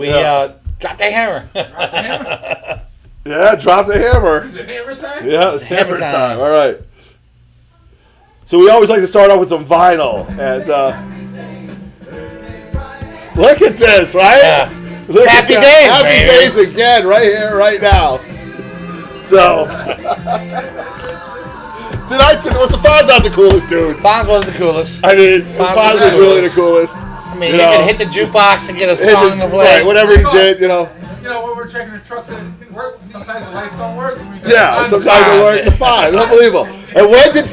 dropped the hammer. Drop the hammer. Yeah, drop the hammer. Is it hammer time? Yeah, it's hammer time. All right. So we always like to start off with some vinyl. And look at this, right? Yeah. Look Happy at days, Happy baby. days again, right here, right now. So, was the Fonz not the coolest dude? Fonz was the coolest. I mean, Fonz was really the coolest. I mean, you could hit the jukebox and get a hit song to play. Right, whatever he did, You know, when we're checking the trucks that didn't work, sometimes the lights don't work. Yeah, sometimes it worked. The Fonz, unbelievable. And when did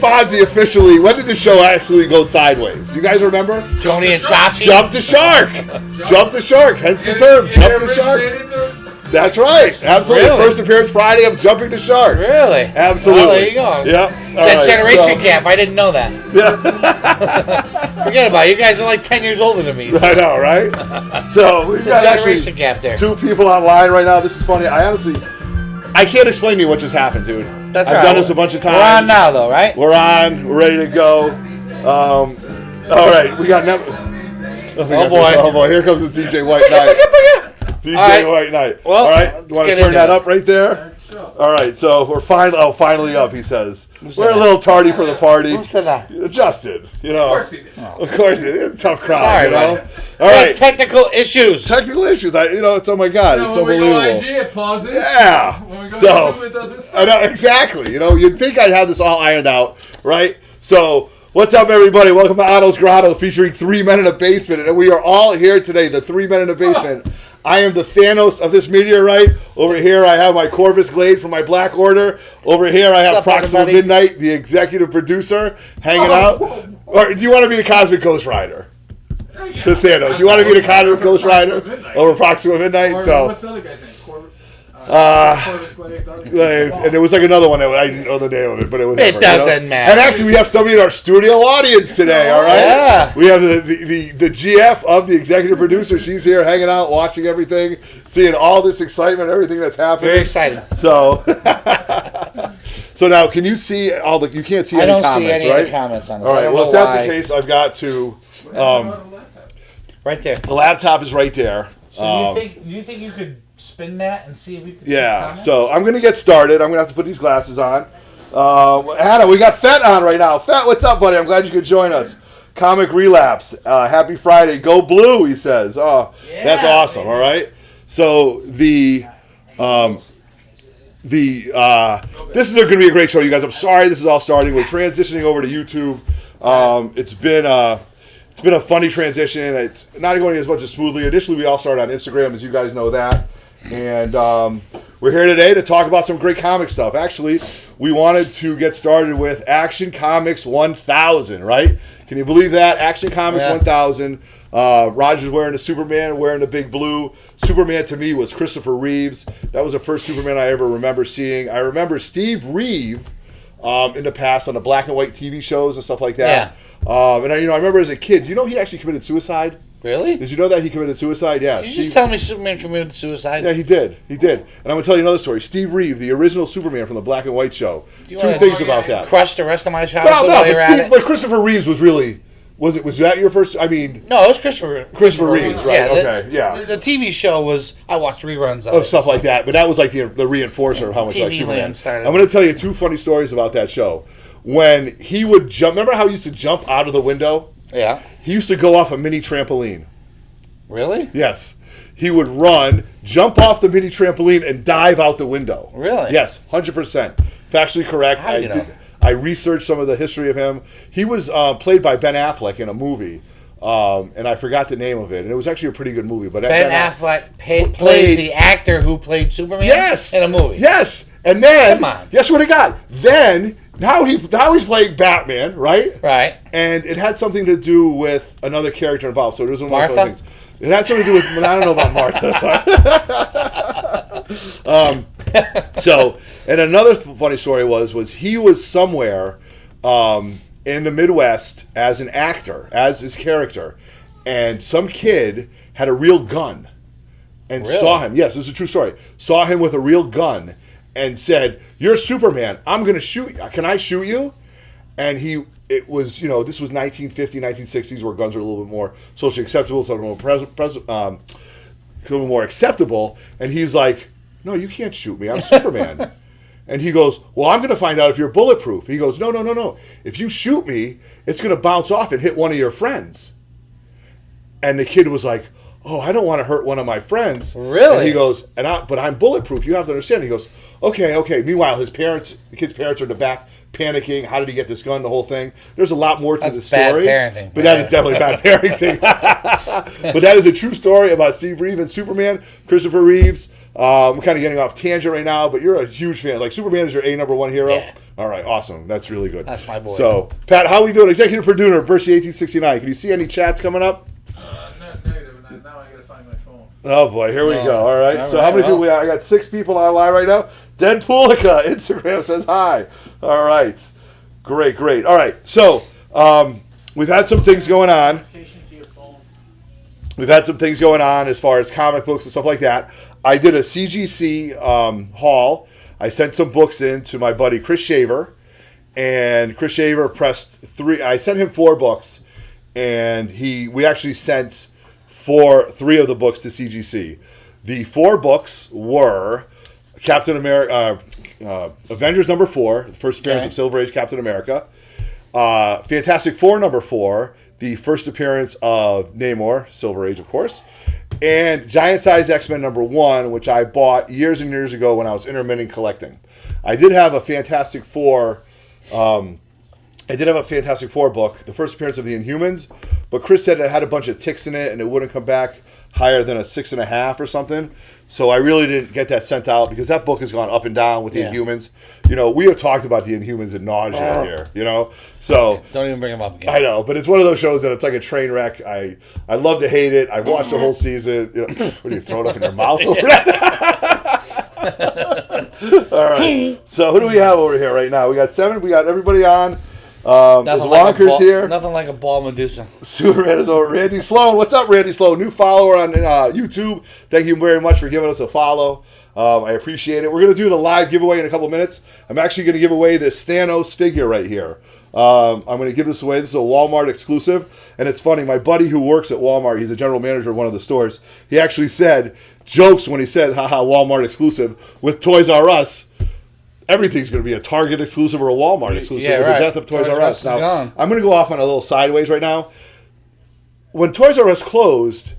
when did the show actually go sideways? You guys remember? Joni and Chachi. Jump the shark. Jump the shark. Hence the term. Jump the shark. That's right. Absolutely. Really? First appearance Friday of Jumping the Shark. Really? Absolutely. Well, there you go. Yeah. It's that generation gap. I didn't know that. Yeah. Forget about it. You guys are like 10 years older than me. I know, right? So we've got generation gap there. 2 people online right now. This is funny. I can't explain to you what just happened, dude. That's I've right. done this a bunch of times. We're on now, though, right? We're on. We're ready to go. All right. We got Oh, boy. Oh, boy. Here comes the DJ White Knight. DJ White Knight. Well, all right. You want to turn that up right there? Sure. All right. So we're finally up, he says. Who's We're a that? little tardy for the party. Who said that? Justin, you know. Of course he did. Of course, it's a tough crowd, Sorry, you know. buddy. All right. Technical issues. Technical issues. It's oh my god, it's When we go unbelievable. IG, it pauses. Yeah. When we go So YouTube, it doesn't stop. I know exactly. You'd think I'd have this all ironed out, right? So what's up, everybody? Welcome to Otto's Grotto, featuring 3 Men in a Basement, and we are all here today. The 3 Men in a Basement. I am the Thanos of this meteorite. Over here, I have my Corvus Glade from my Black Order. Over here, I have What's up, Proxima everybody? Midnight, the executive producer, hanging out. Or do you want to be the Cosmic Ghost Rider? The Thanos. You want to be the Cosmic Ghost Rider over Proxima Midnight? Or, So. what's the other guy's name? Corvus Glaive. And there was like another one that I didn't know the name of it, but it was. It doesn't matter. And actually, we have somebody in our studio audience today. All right. Yeah. We have the GF of the executive producer. She's here, hanging out, watching everything, seeing all this excitement, everything that's happening. Very excited. So. So now, can you see all the? You can't see I any don't comments, see any right? of the comments on this. All I right. don't Well, know if that's why. the case, I've got to. Right there. The laptop is right there. So do you think you could spin that and see if you could see Yeah, comments? so I'm going to get started. I'm going to have to put these glasses on. Hannah, we got Fett on right now. Fett, what's up, buddy? I'm glad you could join us. Comic Relapse. Happy Friday. Go Blue, he says. Oh, Yeah, that's awesome, baby. all right? So this is going to be a great show, you guys. I'm sorry this is all starting. We're transitioning over to YouTube. It's been a funny transition. It's not going as much as smoothly. Initially, we all started on Instagram, as you guys know that. And we're here today to talk about some great comic stuff. Actually, we wanted to get started with Action Comics 1000, right? Can you believe that? Action Comics 1000. Roger's wearing the Superman, wearing the big blue. Superman to me was Christopher Reeves. That was the first Superman I ever remember seeing. I remember Steve Reeve in the past on the black and white TV shows and stuff like that. Yeah. And I remember as a kid, he actually committed suicide? Really? Did you know that he committed suicide? Yeah. Did you just tell me Superman committed suicide? Yeah, he did. And I'm going to tell you another story. Steve Reeve, the original Superman from the black and white show. you Two wanna things about that. Crush the rest of my childhood while you're at it? But Christopher Reeves was really... Was that your first... I mean... No, it was Christopher Reeves, right? Yeah, okay, yeah. The TV show was... I watched reruns Of stuff like that. But that was like the reinforcer of how much TV like Superman. Land started. I'm going to tell you 2 funny stories about that show. When he would jump... Remember how he used to jump out of the window? Yeah. He used to go off a mini trampoline. Really? Yes. He would run, jump off the mini trampoline, and dive out the window. Really? Yes, 100%. Factually correct. How do you know? I researched some of the history of him. He was played by Ben Affleck in a movie, and I forgot the name of it. And it was actually a pretty good movie. But Ben Affleck played the actor who played Superman in a movie. Yes. And then, Come on. guess what he got? Then, now he's playing Batman, right? Right. And it had something to do with another character involved. So it was one of those Martha? things. It had something to do with, I don't know about Martha. So, and another funny story was he was somewhere in the Midwest as an actor, as his character, and some kid had a real gun and saw him. Yes, this is a true story. Saw him with a real gun and said, "You're Superman. I'm going to shoot you. Can I shoot you?" And it was, this was 1950, 1960s, where guns were a little bit more socially acceptable. So, become more acceptable. And he's like, no, you can't shoot me. I'm Superman. And he goes, well, I'm going to find out if you're bulletproof. He goes, no. If you shoot me, it's going to bounce off and hit one of your friends. And the kid was like, oh, I don't want to hurt one of my friends. Really? And he goes, but I'm bulletproof. You have to understand. He goes, okay. Meanwhile, the kid's parents are in the back panicking. How did he get this gun? The whole thing. There's a lot more to the story. Bad parenting. But that is definitely bad parenting. But that is a true story about Steve Reeve and Superman. Christopher Reeves. I'm kind of getting off tangent right now, but you're a huge fan. Like, Superman is your #1 hero? Yeah. All right, awesome. That's really good. That's my boy. So, Pat, how are we doing? Executive producer, Bercy 1869. Can you see any chats coming up? Negative. Now I gotta find my phone. Oh, boy. Here we go. All right. So, how many people we got? I got 6 people online right now. Deadpoolica, Instagram says hi. All right. Great. All right. So, we've had some things going on. We've had some things going on as far as comic books and stuff like that. I did a CGC haul. I sent some books in to my buddy Chris Shaver, and Chris Shaver pressed 3. I sent him 4 books, and we actually sent 3 of the books to CGC. The 4 books were Captain America, Avengers #4, the first appearance of Silver Age Captain America, Fantastic Four #4, the first appearance of Namor, Silver Age, of course, and Giant Size X-Men #1, which I bought years and years ago when I was intermittent collecting. I did have a Fantastic Four. I did have a Fantastic Four book, the first appearance of the Inhumans, but Chris said it had a bunch of ticks in it and it wouldn't come back higher than a 6.5 or something. So I really didn't get that sent out because that book has gone up and down with the Inhumans. We have talked about the Inhumans in nausea here, So don't even bring them up again. I know, but it's one of those shows that it's like a train wreck. I love to hate it. I've watched the whole season. What do you throw it up in your mouth over that? All right. So who do we have over here right now? We got 7. We got everybody on. There's Wonkers here. Nothing like a ball Medusa. Superman is over. Randy Sloan. What's up, Randy Sloan? New follower on YouTube. Thank you very much for giving us a follow. I appreciate it. We're going to do the live giveaway in a couple minutes. I'm actually going to give away this Thanos figure right here. I'm going to give this away. This is a Walmart exclusive. And it's funny. My buddy who works at Walmart, he's a general manager of one of the stores. He actually jokes when he said, haha, Walmart exclusive. With Toys R Us, everything's going to be a Target exclusive or a Walmart exclusive with the death of Toys R Us. Now, I'm going to go off on a little sideways right now. When Toys R Us closed,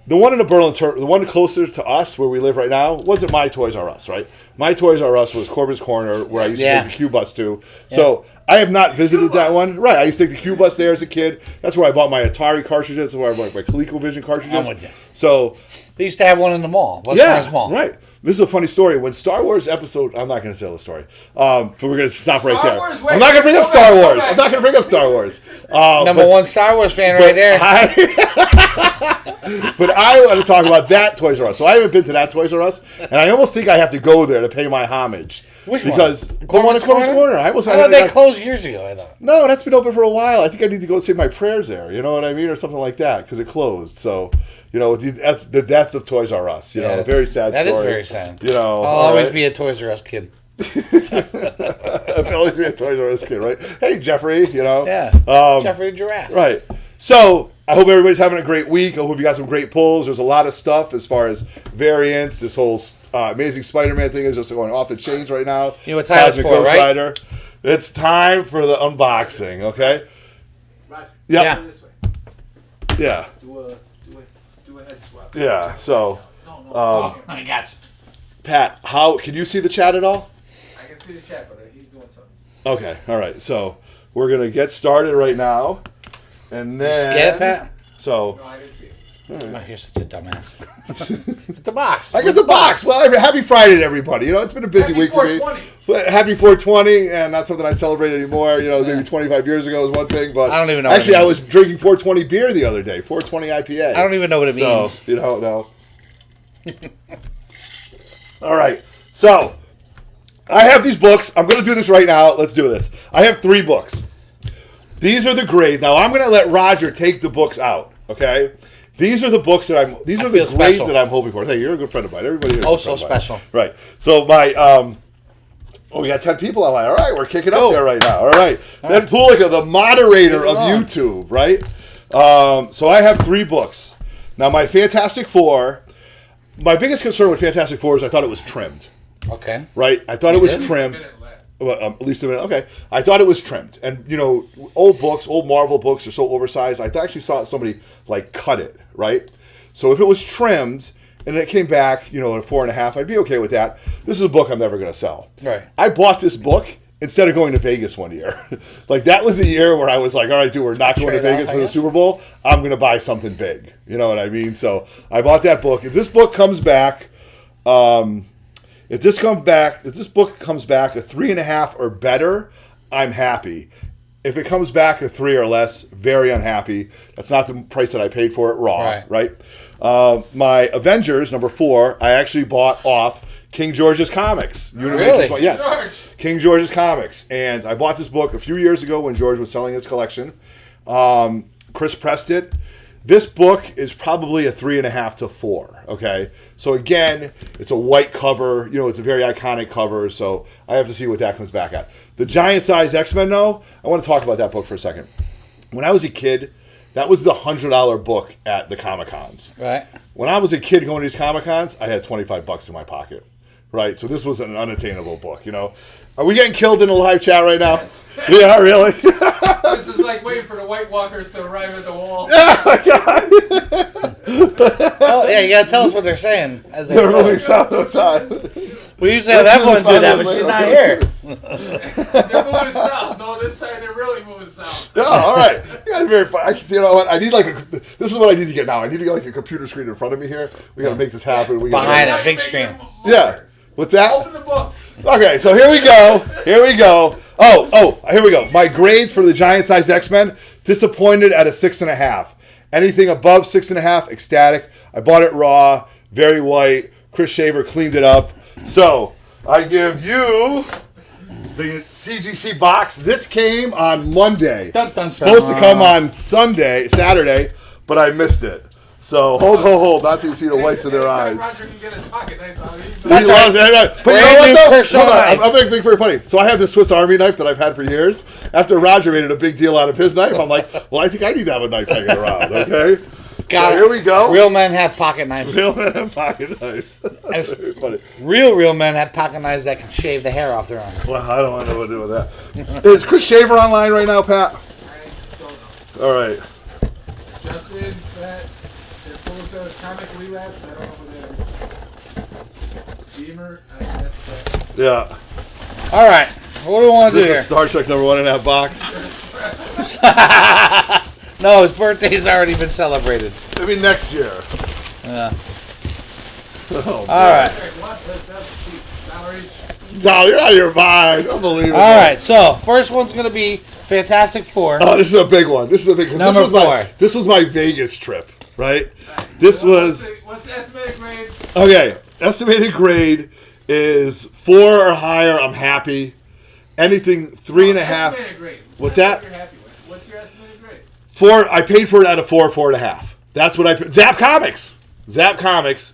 the one in the Berlin, the one closer to us where we live right now, wasn't my Toys R Us, right? My Toys R Us was Corbin's Corner, where I used to take the Q bus to. So I have not visited that one. Right, I used to take the Q bus there as a kid. That's where I bought my Atari cartridges. That's where I bought my ColecoVision cartridges. I'm with you. So we used to have one in the mall. West Mall. Right. This is a funny story. When Star Wars episode, I'm not going to tell the story, but we're going to stop right there. I'm not going to bring up Star Wars. I'm not going to bring up Star Wars. Number 1 Star Wars fan right there. But I want to talk about that Toys R Us. So I haven't been to that Toys R Us, and I almost think I have to go there to pay my homage. Which because one? The one at Corbin's Corner. I thought they closed years ago, I thought. No, that's been open for a while. I think I need to go say my prayers there. You know what I mean? Or something like that, because it closed. So, the death of Toys R Us. A very sad story. That is very sad. I'll always be a Toys R Us kid. I'll always be a Toys R Us kid, right? Hey, Jeffrey, Yeah, Jeffrey the Giraffe. Right. So, I hope everybody's having a great week. I hope you got some great pulls. There's a lot of stuff as far as variants. This whole Amazing Spider-Man thing is just going off the chains right now. You know what time it's for, right? Rider. It's time for the unboxing, okay? Roger. Yeah. Yeah. Do a head swap. Yeah, so... No. I got you. Pat, can you see the chat at all? I can see the chat, but he's doing something. Okay, all right. So, we're going to get started right now. And then... You scared, Pat? So... No, I didn't see it. Oh, you're such a dumbass. Get the box. I get the box. Well, happy Friday to everybody. It's been a busy week for me. But happy 420, and not something I celebrate anymore. Maybe 25 years ago was one thing, but I don't even know. Actually, I was drinking 420 beer the other day. 420 IPA. I don't even know what it means. So, you don't know. All right. So, I have these books. I'm going to do this right now. Let's do this. I have 3 books. These are the grades. Now, I'm going to let Roger take the books out, okay? These are the books that these are the grades that I'm hoping for. Hey, you're a good friend of mine. Everybody here is so special. Right. So, we got 10 people online. All right, we're kicking up there right now. All right. Ben Pulika, the moderator of YouTube, right? So I have 3 books. Now, my Fantastic Four, my biggest concern with Fantastic Four is I thought it was trimmed. Okay. Right? I thought it was trimmed. Well, at least a minute. Okay. I thought it was trimmed. And, old Marvel books are so oversized. I actually saw somebody, cut it, right? So if it was trimmed and it came back, at a 4.5, I'd be okay with that. This is a book I'm never going to sell. Right. I bought this book instead of going to Vegas one year. That was a year where I was like, all right, dude, we're not going to Vegas for the Super Bowl. I'm going to buy something big. You know what I mean? So I bought that book. If this book comes back, if this book comes back a 3.5 or better, I'm happy. If it comes back a 3 or less, very unhappy. That's not the price that I paid for it raw, right? My Avengers, number 4, I actually bought off King George's Comics. Really? Yes. King George's Comics. And I bought this book a few years ago when George was selling his collection. Chris pressed it. This book is probably a 3.5 to 4, okay? So again, it's a white cover. It's a very iconic cover, so I have to see what that comes back at. The Giant Size X-Men, though, I want to talk about that book for a second. When I was a kid, that was the $100 book at the Comic-Cons. Right. When I was a kid going to these Comic-Cons, I had $25 in my pocket, right? So this was an unattainable book, Are we getting killed in the live chat right now? Yes. Yeah, really? This is like waiting for the White Walkers to arrive at the wall. Oh, yeah, you gotta tell us what they're saying. As They're moving south of time. We usually have Evelyn do that, but she's not here. They're moving south. No, this time they're really moving south. Yeah, all right. You guys are very fun. You know what? I need this is what I need to get now. I need to get a computer screen in front of me here. We got to make this happen. Behind a big screen. Yeah. What's that? Open the books. Okay, so here we go. Oh, here we go. My grades for the Giant Size X-Men, disappointed at a 6.5. Anything above 6.5, ecstatic. I bought it raw, very white. Chris Shaver cleaned it up. So I give you the CGC box. This came on Monday. Supposed to come on Saturday, but I missed it. So hold, not to see the whites of their eyes. Roger can get his pocket knife out. He loves it. But you know what though? Hold on, I'm making thing very funny. So I have this Swiss Army knife that I've had for years. After Roger made it a big deal out of his knife, I'm like, well, I think I need to have a knife hanging around. Okay. Got so here we go. Real men have pocket knives. Real men have pocket knives. Funny. Real men have pocket knives that can shave the hair off their arm. Well, I don't want to know what to do with that. Is Chris Shaver online right now, Pat? I don't know. All right. Justin, Pat. Comic relapse, I don't know what Beamer, Yeah. All right. What do we want to do This here? is Star Trek number 1 in that box. No, his birthday's already been celebrated. Maybe next year. Yeah. Oh, all right. No, you're out of your mind. Unbelievable. All right. So first one's gonna be Fantastic Four. Oh, this is a big one. This is Number 4. This was my Vegas trip, right? This was. What's the estimated grade? Okay, estimated grade is 4 or higher. I'm happy. Anything 3.5. Estimated grade. What's that? You're happy with. What's your estimated grade? 4. I paid for it at a 4, 4.5. That's what I paid. Zap Comics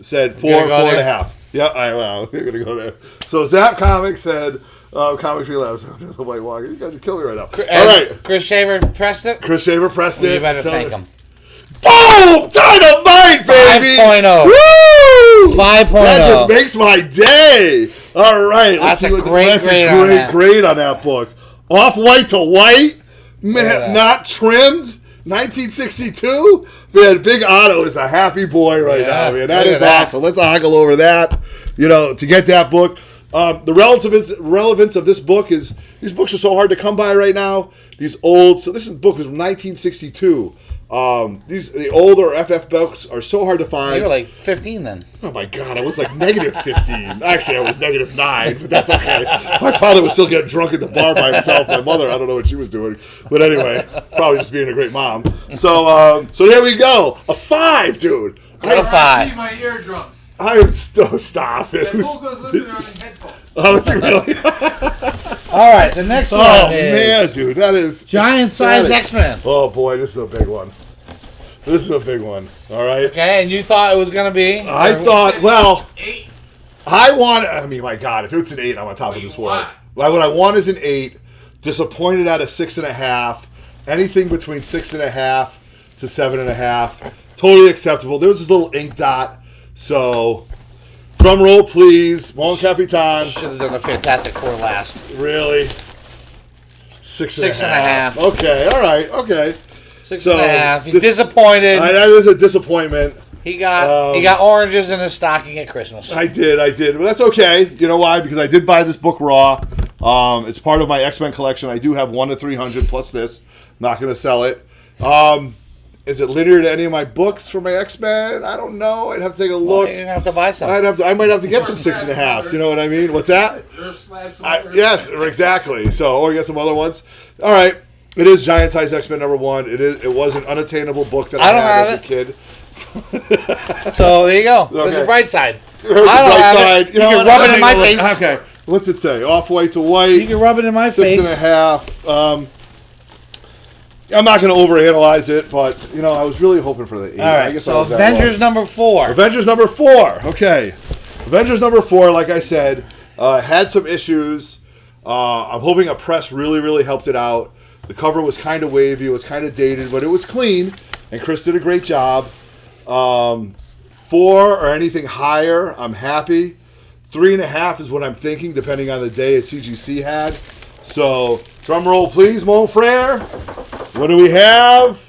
said 4, 4.5. Yeah, well, we're gonna go there. So Zap Comics said. Comics Relapse. The White Walker. You guys are killing me right now. All right. Chris Shaver pressed it. Chris Shaver pressed it. You better thank him. Boom! Dynamite, baby! 5.0. Woo! 5.0. That just makes my day. All right. That's a great grade on that book. Off-white to white. Man, not trimmed. 1962. Man, Big Otto is a happy boy right now, man. That is awesome. Let's hoggle over that, to get that book. The relevance of this book is these books are so hard to come by right now. These old, so this book was from 1962. The older FF books are so hard to find. You were like 15 then. Oh my God, I was like negative 15. Actually, I was negative 9, but that's okay. My father was still getting drunk at the bar by himself. My mother, I don't know what she was doing, but anyway, probably just being a great mom. So there we go, a 5, dude. A 5. My eardrums. I am still stop it. That fool goes listening on headphones. Oh, is he really? All right, the next one is... Oh, man, dude, that is... Giant Size X-Men. Oh, boy, this is a big one. This is a big one, all right? Okay, and you thought it was going to be? I thought, well... 8. My God, if it's an 8, I'm on top of this world. What I want is an 8. Disappointed at a 6.5. Anything between 6.5 to 7.5. Totally acceptable. There was this little ink dot So, drum roll, please. Mon Capitan. Should have done a Fantastic Four last. Really? Six and and a half. Okay, all right, okay. Six and a half. He's disappointed. That is a disappointment. He got oranges in his stocking at Christmas. I did. But that's okay. You know why? Because I did buy this book raw. It's part of my X-Men collection. I do have 1 to 300 plus this. Not going to sell it. Is it linear to any of my books for my X-Men? I don't know. I'd have to take a look. Well, you're going to have to buy some. I might have to get some 6.5s. You know what I mean? What's that? Yes, exactly. So, or get some other ones. All right. It is Giant Size X-Men #1. It was an unattainable book that I had as a kid. So there you go. Okay. There's the bright side. There's the bright side. You can rub it in my face. Okay. What's it say? Off-white to white. You can rub it in my face. 6.5. I'm not going to overanalyze it, but I was really hoping for the 8. All right. I guess so Avengers #4. Avengers #4. Okay. Avengers #4. Like I said, had some issues. I'm hoping a press really, really helped it out. The cover was kind of wavy. It was kind of dated, but it was clean, and Chris did a great job. 4 or anything higher, I'm happy. 3.5 is what I'm thinking, depending on the day at CGC had. So, drum roll, please, mon frere. What do we have?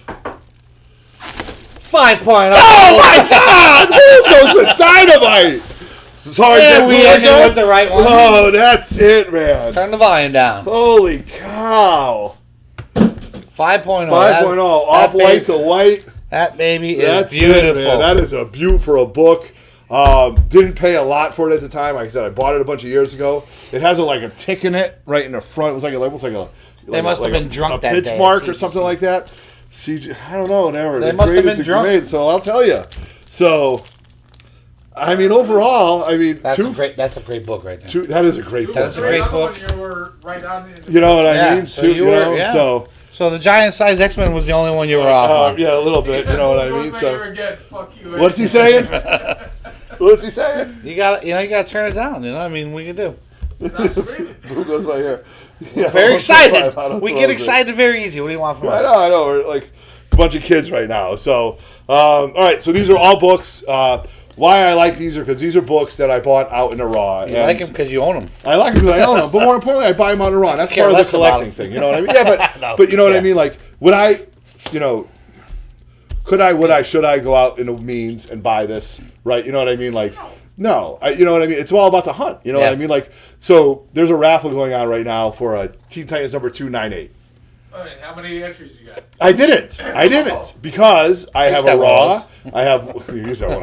5.0. Oh my God! Those are dynamite. Sorry, yeah, we ended with the right one. Oh, that's it, man. Turn the volume down. Holy cow! 5.0. 5.0, off-white to white. That baby is beautiful. It, man. That is a beaut for a book. Didn't pay a lot for it at the time. Like I said, I bought it a bunch of years ago. It has a tick in it right in the front. It was almost like a. They must have been drunk that day. A pitch mark or something like that. CG, I don't know. Whatever. They must have been drunk. Made, so I'll tell you. So, I mean, overall, that's a great book right there. That is a great book. That's a great book. You were right on. You know what I mean? So the Giant Size X-Men was the only one you were off on. Yeah, a little bit. You know what I mean? So. Fuck you. What's he saying? What's he saying? You gotta turn it down. I mean, we can do. Stop screaming. Who goes by here? Yeah, very excited. We get excited very easy. What do you want from us? I know. We're like a bunch of kids right now. So, all right. So these are all books. Why I like these are because these are books that I bought out in the raw. You like them because you own them. I like them because I own them. But more importantly, I buy them out in the raw. That's part of the collecting thing. You know what I mean? Yeah, but you know what I mean? Like, would I, could I, would I, should I go out in the means and buy this? Right? You know what I mean? Like, no. You know what I mean? It's all about the hunt. You know what I mean? Like, so there's a raffle going on right now for a Teen Titans #298. How many entries you got? I didn't because I have a raw. I have you use that one.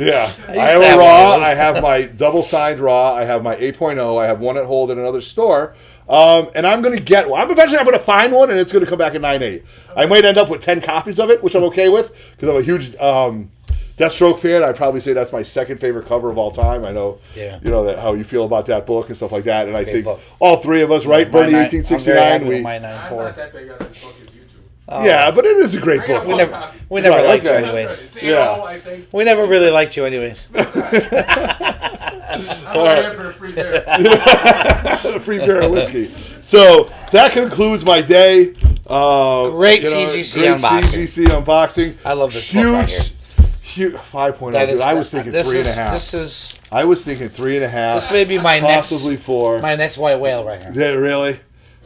Yeah, I have a raw. I have my double signed raw. I have my 8.0. I have one at Hold in another store. And I'm going to get one. Eventually, I'm going to find one, and it's going to come back in 9.8. I might end up with 10 copies of it, which I'm okay with because I'm a huge Deathstroke fan. I'd probably say that's my second favorite cover of all time. I know, that how you feel about that book and stuff like that. And I think all three of us, right? Bernie 1869. We. I'm not that big on this book as you two. Yeah, but it is a great book. We never liked you anyways. I think. We never really liked you anyways. I'm here for a free beer. A free beer of whiskey. So that concludes my day. Great CGC unboxing. I love this book right here. Huge 5.0. Dude, I was thinking 3.5. I was thinking 3.5. This may be my possibly 4. My next white whale right here. Yeah, really?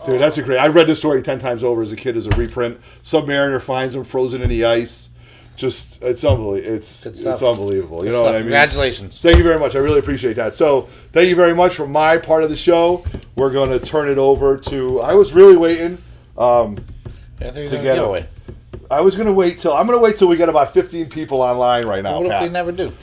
Dude, that's a great. I read this story 10 times over as a kid as a reprint. Submariner finds him frozen in the ice. Just it's unbelievable. It's unbelievable. You know what I mean? Congratulations. Thank you very much. I really appreciate that. So thank you very much for my part of the show. We're going to turn it over to. I was really waiting to get away. I was going to wait till. I'm going to wait till we get about 15 people online right now. What if we never do?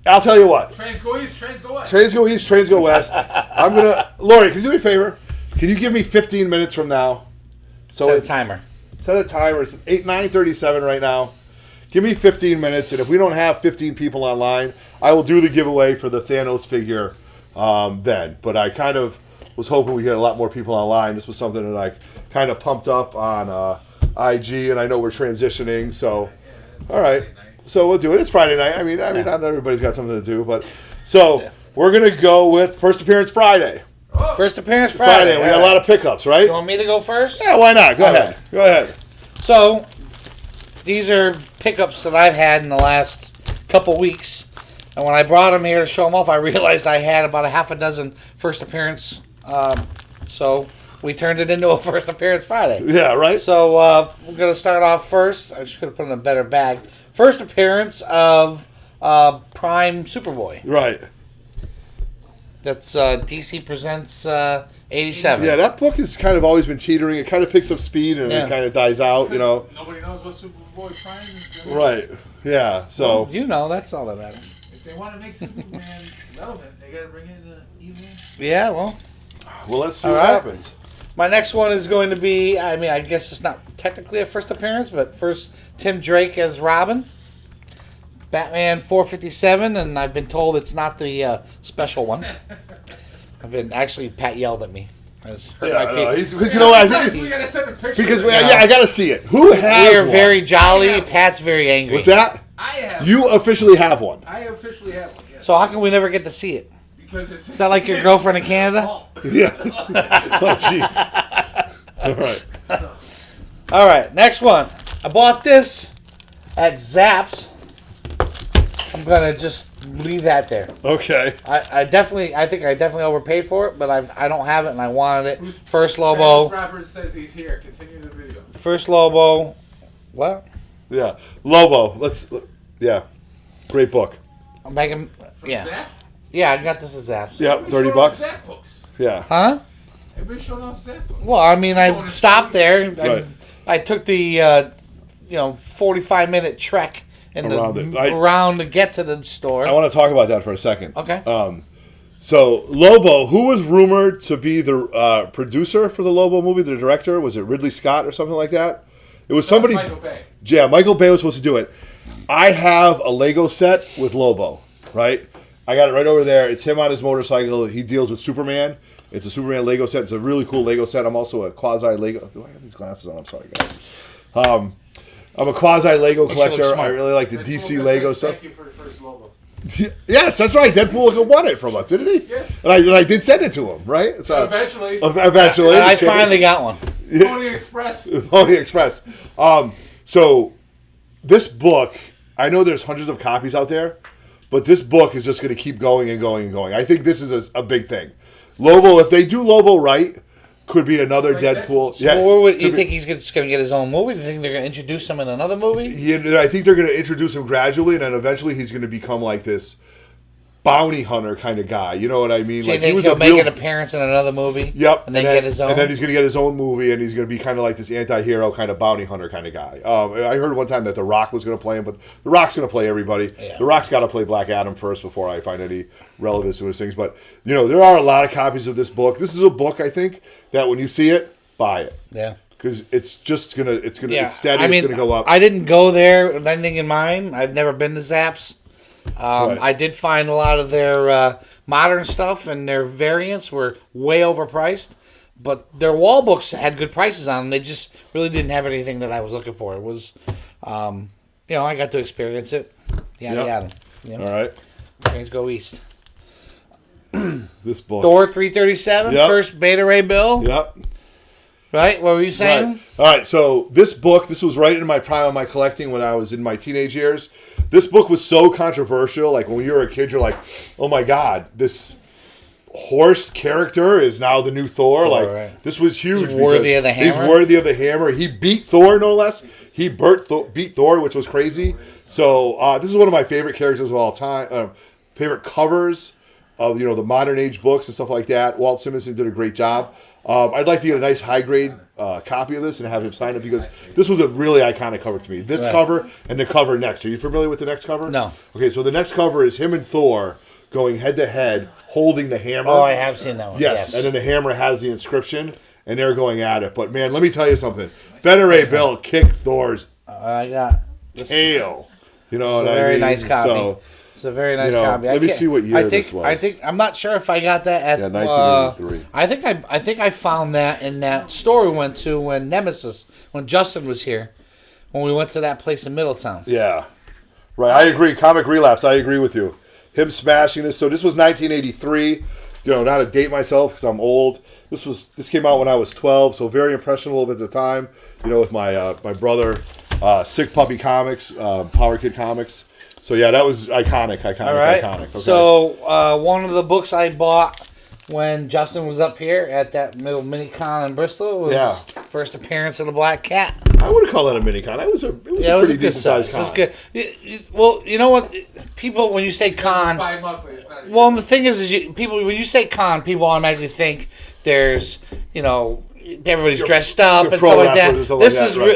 I'll tell you what. Trains go east, trains go west. Trains go east, trains go west. I'm going to... Lori, can you do me a favor? Can you give me 15 minutes from now? So set a timer. Set a timer. It's 9:37 right now. Give me 15 minutes, and if we don't have 15 people online, I will do the giveaway for the Thanos figure then. But I kind of was hoping we get a lot more people online. This was something that I kind of pumped up on IG, and I know we're transitioning. So, all right. So we'll do it. It's Friday night. I mean, not everybody's got something to do, but we're gonna go with first appearance Friday. First appearance Friday. We got a lot of pickups, right? You want me to go first? Yeah, why not? Go ahead. Go ahead. So these are pickups that I've had in the last couple weeks. And when I brought them here to show them off, I realized I had about a half a dozen first appearance. So we turned it into a first appearance Friday. Yeah, right? So we're going to start off first. I just could have put in a better bag. First appearance of Prime Superboy. Right. That's DC Presents 87. Yeah, that book has kind of always been teetering. It kind of picks up speed and it kind of dies out, you know. Nobody knows what Superboy Prime is doing. Right. Yeah, so. Well, you know, that's all that matters. If they want to make Superman relevant, they got to bring in the evil. Yeah, well, let's see what happens. My next one is going to be, I mean, I guess it's not technically a first appearance, but first Tim Drake as Robin. Batman 457, and I've been told it's not the special one. Actually, Pat yelled at me. Hurt my feelings. Because you know what? I think We got to send a picture. because I got to see it. Who has We are one? very jolly. Pat's very angry. What's that? I have. You officially have one. I officially have one. Yes. So how can we never get to see it? Because it's. Is that like your girlfriend in Canada? Yeah. Oh, jeez. All right. All right, next one. I bought this at Zapp's. I'm gonna just leave that there. Okay. I think I definitely overpaid for it, but I don't have it and I wanted it. Who's- First Lobo. Travis Roberts says he's here. Continue the video. First Lobo. What? Yeah. Lobo. Yeah. Great book. I'm making. From Yeah. Zach? Yeah, I got this at Zapp's. Yep. Everybody's showing $30. off Zach books. Yeah. Huh? Everybody's showing off Zach books. Well, I mean, I stopped there. Right. I took the 45-minute trek around to get to the store. I want to talk about that for a second. Okay. So Lobo, who was rumored to be the producer for the Lobo movie, the director, was it Ridley Scott or something like that? It was somebody. Michael Bay. Yeah, Michael Bay was supposed to do it. I have a Lego set with Lobo, right? I got it right over there. It's him on his motorcycle. He deals with Superman. It's a Superman Lego set. It's a really cool Lego set. I'm also a quasi Lego. Do I have these glasses on? I'm sorry, guys. I'm a quasi Lego collector. I really like the DC Lego stuff. Thank you for the first Lobo. Yes, that's right. Deadpool won it from us, didn't he? Yes. And I did send it to him, right? So, Eventually. Eventually. I finally got one. Pony Express. Pony Express. So this book, I know there's hundreds of copies out there, but this book is just going to keep going and going and going. I think this is a big thing. Lobo, if they do Lobo right, could be another Deadpool. So where would you think he's just going to get his own movie? Do you think they're going to introduce him in another movie? I think they're going to introduce him gradually, and then eventually he's going to become like this bounty hunter kind of guy. You know what I mean? So like you think he'll make an appearance in another movie? Yep. And then get his own? And then he's going to get his own movie, and he's going to be kind of like this anti-hero kind of bounty hunter kind of guy. I heard one time that The Rock was going to play him, but The Rock's going to play everybody. Yeah. The Rock's got to play Black Adam first before I find any relevance to his things. But, there are a lot of copies of this book. This is a book, I think, that when you see it, buy it. Yeah. Because it's just going to, it's steady, I it's mean, going to go up. I didn't go there with anything in mind. I've never been to Zapp's. Right. I did find a lot of their modern stuff, and their variants were way overpriced. But their wall books had good prices on them. They just really didn't have anything that I was looking for. It was, I got to experience it. Yada. All right. Trains go east. This book. Thor 337, first Beta Ray Bill. Yep. Right? What were you saying? Right. All right. So this book, this was right in my prime of my collecting when I was in my teenage years. This book was so controversial. Like when you were a kid, you're like, oh my God, this horse character is now the new Thor. Like this was huge. He's worthy of the hammer. He's worthy of the hammer. He beat Thor, no less. He beat Thor, which was crazy. So this is one of my favorite characters of all time. Favorite covers of the modern age books and stuff like that. Walt Simonson did a great job. I'd like to get a nice high grade copy of this and have him sign it because this was a really iconic cover to me. This cover and the cover next. Are you familiar with the next cover? No. Okay, so the next cover is him and Thor going head to head, holding the hammer. Oh, I have seen that one. Yes, and then the hammer has the inscription, and they're going at it. But man, let me tell you something. Beta Ray Bill kicked Thor's tail. You know what I mean? Very nice copy. So, it's a very nice copy. Let me see what year this was. I'm not sure if I got that at 1983. I think I found that in that store we went to when Justin was here, when we went to that place in Middletown. Yeah, right. I agree. Comic Relapse. I agree with you. Him smashing this. So this was 1983. Not to date myself because I'm old. This came out when I was 12, so very impressionable at the time. With my brother Sick Puppy Comics, Power Kid Comics. So yeah, that was iconic. All right. Iconic. Okay. So one of the books I bought when Justin was up here at that little mini con in Bristol was first appearance of the Black Cat. I wouldn't call that a mini con. It was a pretty decent sized con. It was good. Well, you know what? People, when you say con, Bi-monthly, it's not well, and the thing is people when you say con, people automatically think there's everybody's dressed up and stuff like that.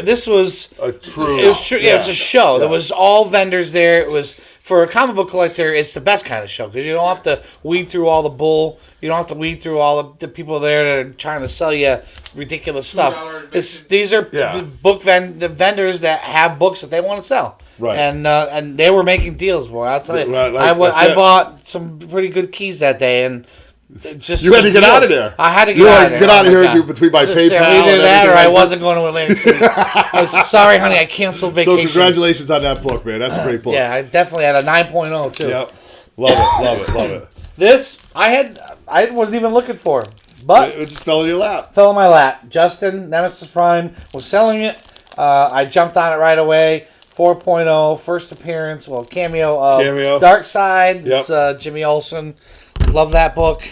This was a true. It was true. Yeah, it was a show. There was all vendors there. It was for a comic book collector. It's the best kind of show because you don't have to weed through all the bull. You don't have to weed through all the people there that are trying to sell you ridiculous stuff. These are the vendors that have books that they want to sell. Right. And they were making deals, boy. I'll tell you. Right, I bought some pretty good keys that day and. Just you had to get out of there. I had to get out of there. Get out of here between my PayPal. Either that or I wasn't going to Atlantic City. Sorry, honey, I canceled vacation. So congratulations on that book, man. That's a great book. Yeah, I definitely had a 9.0 too. Yep. Love it. This I wasn't even looking for, but it just fell in your lap. Fell in my lap. Justin, Nemesis Prime, was selling it. I jumped on it right away. 4.0, first appearance, cameo of Dark Side. Yep. It's Jimmy Olsen. Love that book.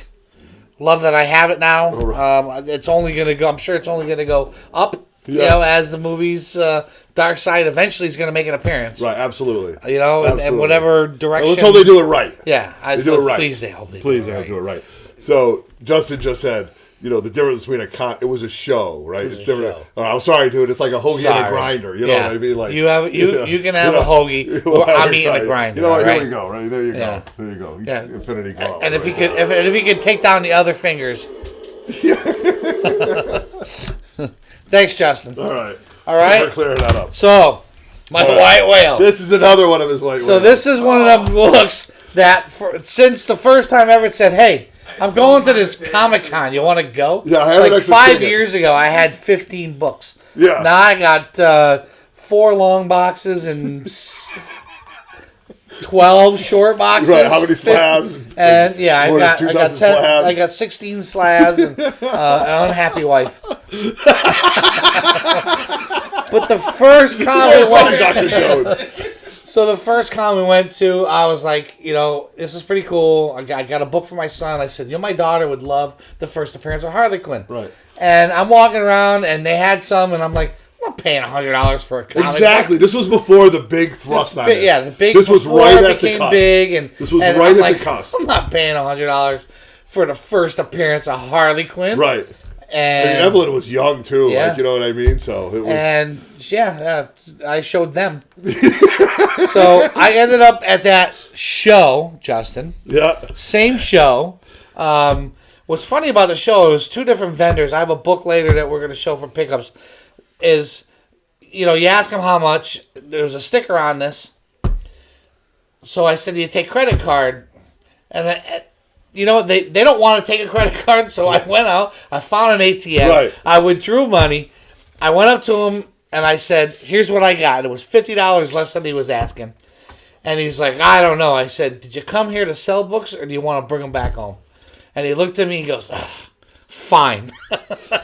Love that I have it now. It's only gonna go. I'm sure it's only gonna go up. Yeah. As the movie's Dark Side eventually is gonna make an appearance. Right, absolutely. And whatever direction. Let's hope they do it right. Yeah, they do it right. Please, they hope they do it right. So Justin just said, the difference between a con. It was a show, right? It was a show. I'm sorry, dude. It's like a hoagie and a grinder. You know what I mean? Like you can have a hogie. I'm eating a grinder. You know what? Right? Here we go. Right there, you go. There you go. Yeah. Infinity Glove. And if he could take down the other fingers. Thanks, Justin. All right. We're clearing that up. So, white whale. This is another one of his white whales. So this is one of the books that, since the first time I ever said, hey, I'm going to this Comic-Con. You want to go? Yeah, I have like 5 years ago, I had 15 books. Yeah. Now I got 4 long boxes and 12 short boxes. Right, how many slabs? And I got 16 slabs and an unhappy wife. But the first con Dr. Jones. So the first con we went to, I was like, this is pretty cool. I got a book for my son. I said, my daughter would love the first appearance of Harley Quinn. Right. And I'm walking around, and they had some, and I'm like, I'm not paying $100 for a comic. Exactly. This was before the big thrust on this. Yeah, the big. This was right at the cusp. This was right at the cusp. I'm not paying $100 for the first appearance of Harley Quinn. Right. And Evelyn was young too. Yeah. Like, you know what I mean? So it was. And I showed them. So I ended up at that show, Justin. Yeah. Same show. What's funny about the show is 2 different vendors. I have a book later that we're going to show for pickups. Is, you ask them how much. There's a sticker on this. So I said, do you take credit card? And they don't want to take a credit card. So I went out. I found an ATM. Right. I withdrew money. I went up to him and I said, here's what I got. It was $50 less than he was asking. And he's like, I don't know. I said, did you come here to sell books or do you want to bring them back home? And he looked at me and he goes, fine. Well,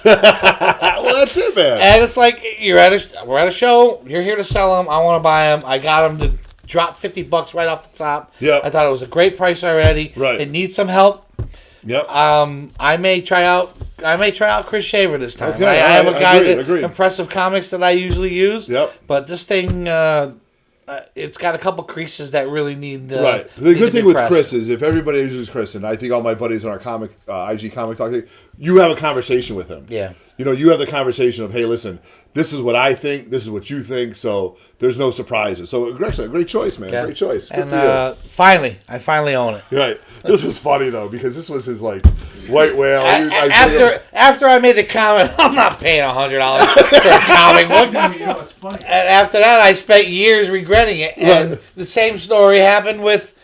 that's it, man. And it's like, we're at a show. You're here to sell them. I want to buy them. I got them to drop $50 right off the top. Yeah. I thought it was a great price already. Right. It needs some help. Yep. I may try out Chris Shaver this time. Okay, I have a guy agreed. Impressive Comics that I usually use. Yep. But this thing, it's got a couple creases that really need. Right. The good thing with Chris is if everybody uses Chris, and I think all my buddies on our comic IG comic talk, you have a conversation with him. Yeah. You have the conversation of, hey, listen, this is what I think, this is what you think, so there's no surprises. So, great choice, man. Yeah. Great choice. Good for you. I finally own it. Right. This was funny, though, because this was his, white whale. After I made the comment, I'm not paying $100 for a comic book. It's funny. And after that, I spent years regretting it. And the same story happened with...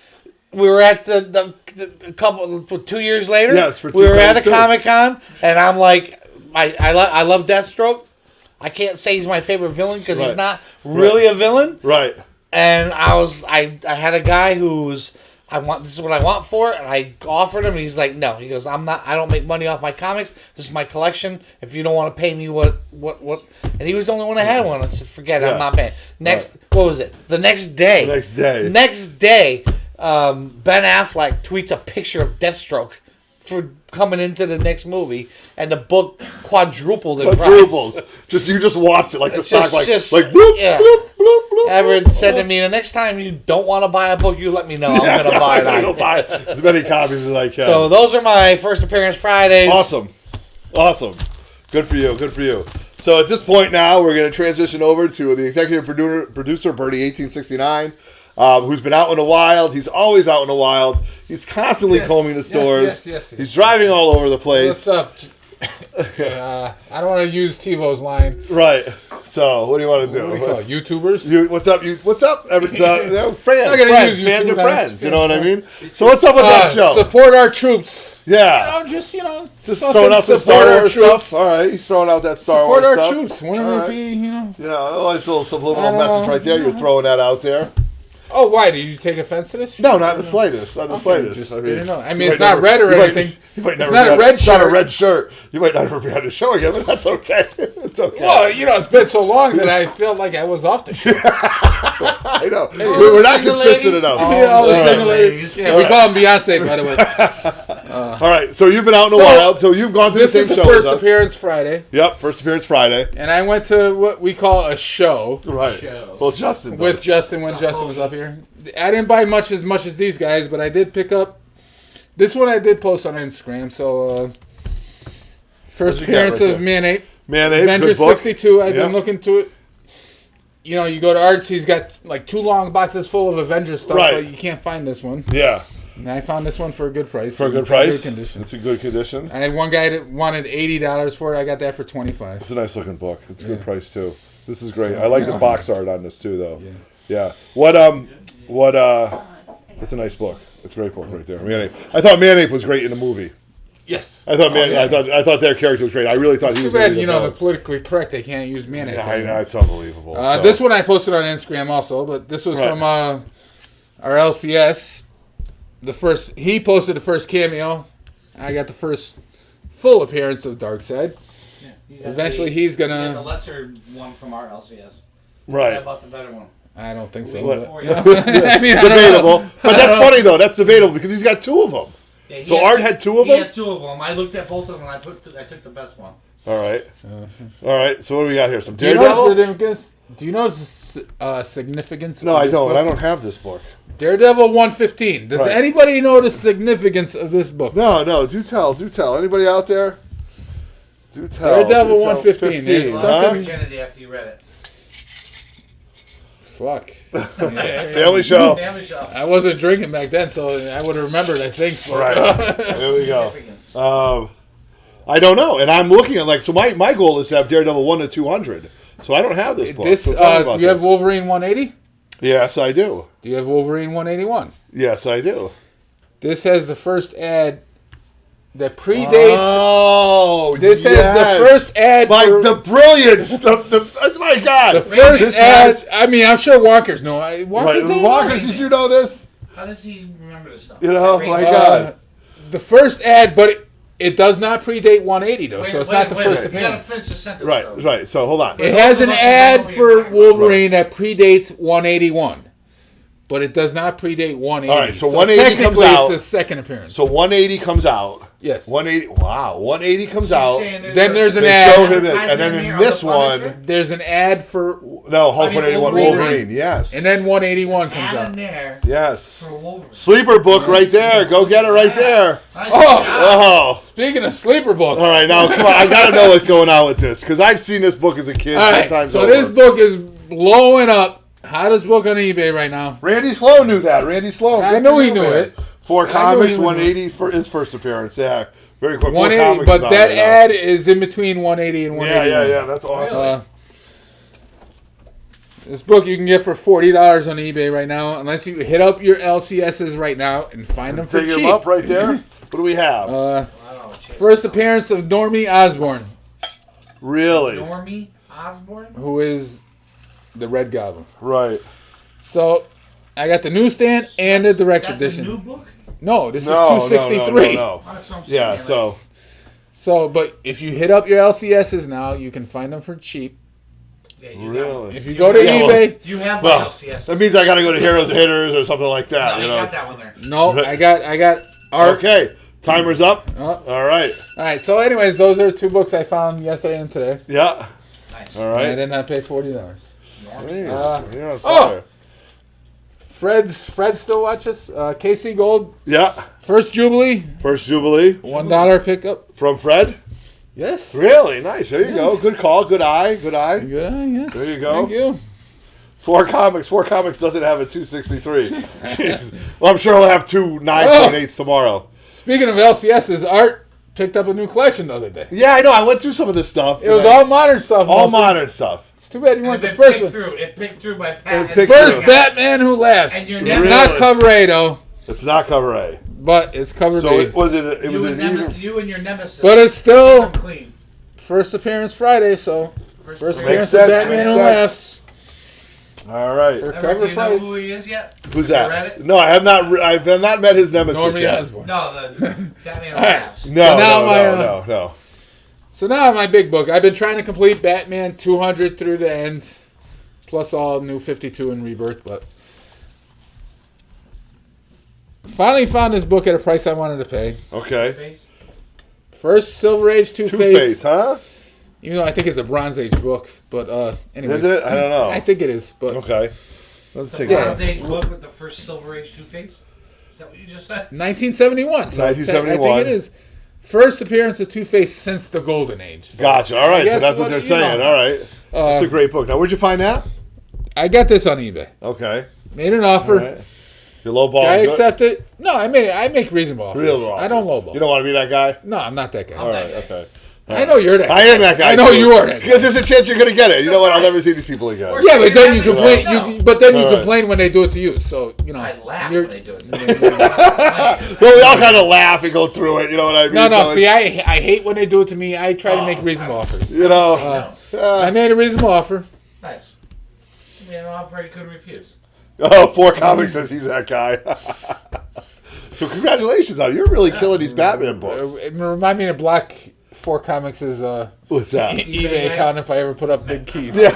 We were at the couple 2 years later. Yes, for we were at a 2002. Comic-Con, and I'm like, I love Deathstroke. I can't say he's my favorite villain because he's not really a villain. Right. And I had a guy who was This is what I want for it, and I offered him, and he's like, no. He goes, I don't make money off my comics. This is my collection. If you don't want to pay me what, and he was the only one that had one. I said, forget it, I'm not paying. What was it? The next day, Ben Affleck tweets a picture of Deathstroke for coming into the next movie, and the book quadrupled in price. You just watched it like the stock, like bloop, yeah. bloop, bloop, bloop. Everett said to me, the next time you don't want to buy a book, you let me know. I'm going to buy it. I'm going to buy as many copies as I can. So those are my first appearance Fridays. Awesome. Good for you. So at this point now, we're going to transition over to the executive producer, Bernie 1869. Who's been out in the wild. He's always out in the wild. He's constantly combing the stores. Yes. He's driving all over the place. What's up? I don't want to use TiVo's line. Right. So, what do you want to do? What do you call it? YouTubers? What's up? What's up? Fans are YouTube friends. You know what I mean? Fans. So, what's up with that show? Support our troops. Yeah. Just throwing out some Star Wars stuff. All right. He's throwing out that Star Wars stuff. Support our troops. Wouldn't it be, Yeah, it's a little subliminal message right there. You're throwing that out there. Oh, why? Did you take offense to this? No, not the slightest. Not the slightest. Didn't know. I mean, it's not red or anything. It's not a red shirt. It's not a red shirt. You might never be on the show again, but that's okay. It's okay. Well, it's been so long that I felt like I was off the show. I know. We're not consistent enough. All the single ladies. Yeah, we call them Beyonce, by the way. All right, so you've been out in the wild, so you've gone to the same show as us. This is the first appearance Friday. Yep, first appearance Friday. And I went to what we call a show. Right. Well, Justin does. With Justin when Justin was up here. I didn't buy much as these guys, but I did pick up this one. I did post on Instagram. So first appearance of Man Ape. Avengers 62. I've been looking to it. You go to Arts. He's got like 2 long boxes full of Avengers stuff, but you can't find this one. Yeah. And I found this one for a good price. For a good price? Good condition. It's in good condition. I had one guy that wanted $80 for it. I got that for $25. It's a nice looking book. It's a good price too. This is great. I like the box art on this too, though. Yeah. It's a nice book. It's a great book right there. Man Ape. I thought Man Ape was great in the movie. Yes. I thought their character was great. I really thought he was. Too bad, the politically correct. They can't use Man Ape. Yeah, I know, it's unbelievable. This one I posted on Instagram also, but this was from our LCS. He posted the first cameo. I got the first full appearance of Darkseid. Yeah, Eventually, he's gonna the lesser one from our LCS. Right. I bought the better one. I don't think so. I mean, debatable. But that's funny though. That's debatable because he's got 2 of them. Yeah, so Art had 2 of them. He had 2 of them. I looked at both of them and I took the best one. All right. So what do we got here? Some Daredevil. Do you notice significance? No, I don't. Book? I don't have this book. Daredevil 115. Does anybody know the significance of this book? No. Do tell. Anybody out there? Do tell. Daredevil 115. There's something. Virginity after you read it. Fuck. Family show. I wasn't drinking back then, so I would have remembered, I think. Right. There we go. I don't know. And I'm looking at, so my goal is to have Daredevil 1 to 200. So I don't have this book. Do you have Wolverine 180? Yes, I do. Do you have Wolverine 181? Yes, I do. This has the first ad that predates. Oh, this has the first ad. Like the brilliance. My God. The first ad. I mean, I'm sure Walkers know. Walkers, did you know this? How does he remember this stuff? My God. The first ad, but it does not predate 180 though, so it's not the first appearance. You gotta finish the sentence. Right. So hold on. It has an ad for Wolverine that predates 181. But it does not predate 180. All right, so 180 comes out. It's the second appearance. So 180 comes out. Yes. 180. Wow. 180 comes out. Then there's an ad. Show him and then in this one, there's an ad for Hulk 181 Wolverine. Yes. And then 181 comes out. Yes. Sleeper book right there. Go get it right there. Oh. Speaking of sleeper books. All right, now come on. I gotta know what's going on with this because I've seen this book as a kid. All right. So this book is blowing up. Hottest book on eBay right now. Randy Sloan knew that. I knew he knew it. 4 comics, 180 for his first appearance. Yeah, very quick. 180, but that ad is in between 180 and 180. Yeah. That's awesome. This book you can get for $40 on eBay right now, unless you hit up your LCSs right now and find them for cheap. Take them up right there. What do we have? First appearance of Normie Osborn. Really? Normie Osborn? Who is the Red Goblin. Right. So, I got the newsstand and the direct edition. That's a new book? No, this is 263. No. Yeah, So, but if you hit up your LCSs now, you can find them for cheap. Yeah, really? If you go to eBay, you have my LCS. That means I got to go to Heroes and Hitters or something like that. No, you got that one there. No, I got art. Okay, timer's up. All right. All right. So, anyways, those are 2 books I found yesterday and today. Yeah. Nice. All right. And I did not pay $40. You're on fire. Fred still watches. KC Gold. Yeah. First Jubilee. $1 pickup. From Fred? Yes. Really? Nice. There you go. Good call. Good eye. Good eye, yes. There you go. Thank you. 4 Comics doesn't have a 263. Jeez. Well, I'm sure he'll have 2 9.8s tomorrow. Speaking of LCSs, Art picked up a new collection the other day. Yeah, I know. I went through some of this stuff. It was all modern stuff. Modern stuff. It's too bad you weren't the first one. It picked through by Pat. First Batman Who Laughs. It's not cover A, though. It's not cover A. But it's cover B. So it was an you and your nemesis. But it's still clean. First appearance Friday, so first appearance sense, of Batman Who Laughs. All right. For cover Do you know price. who he is yet? Who's Have you that? read it? No, I have not. I've not met his nemesis Normie yet. Osborn. No, the Batman Who Laughs. No. So now my big book. I've been trying to complete Batman 200 through the end, plus all new 52 and Rebirth, but finally found this book at a price I wanted to pay. Okay. First Silver Age Two-Face. Two-Face, huh? Even though I think it's a Bronze Age book, but anyways. Is it? I don't know. I think it is, but okay. Let's The see. Bronze Age book with the first Silver Age Two-Face? Is that what you just said? 1971. So 1971. I think it is. First appearance of Two-Face since the Golden Age. So Gotcha. All right. So guess that's what they're saying. All right. That's a great book. Now, where'd you find that? I got this on eBay. Okay. Made an offer. All right. You lowball. I accepted. No, I make reasonable offers. Reasonable offers. I don't lowball. You don't want to be that guy? No, I'm not that guy. All right. Okay. I know you're that guy. I am that guy. I know too. you are that guy. Because there's a chance you're going to get it. You know what? I'll never see these people again. Yeah, but then you complain. No. Complain when they do it to you. So I laugh when they do it. Well, we all kind of laugh and go through it. You know what I mean? No. So See, I hate when they do it to me. I try to make reasonable offers. You know. I made a reasonable offer. Nice. I mean, an offer you could refuse. Oh, 4 Comics says he's that guy. So congratulations on it. You're really killing these Batman books. It remind me of Black 4 Comics' What's that? eBay account if I ever put up big keys. You're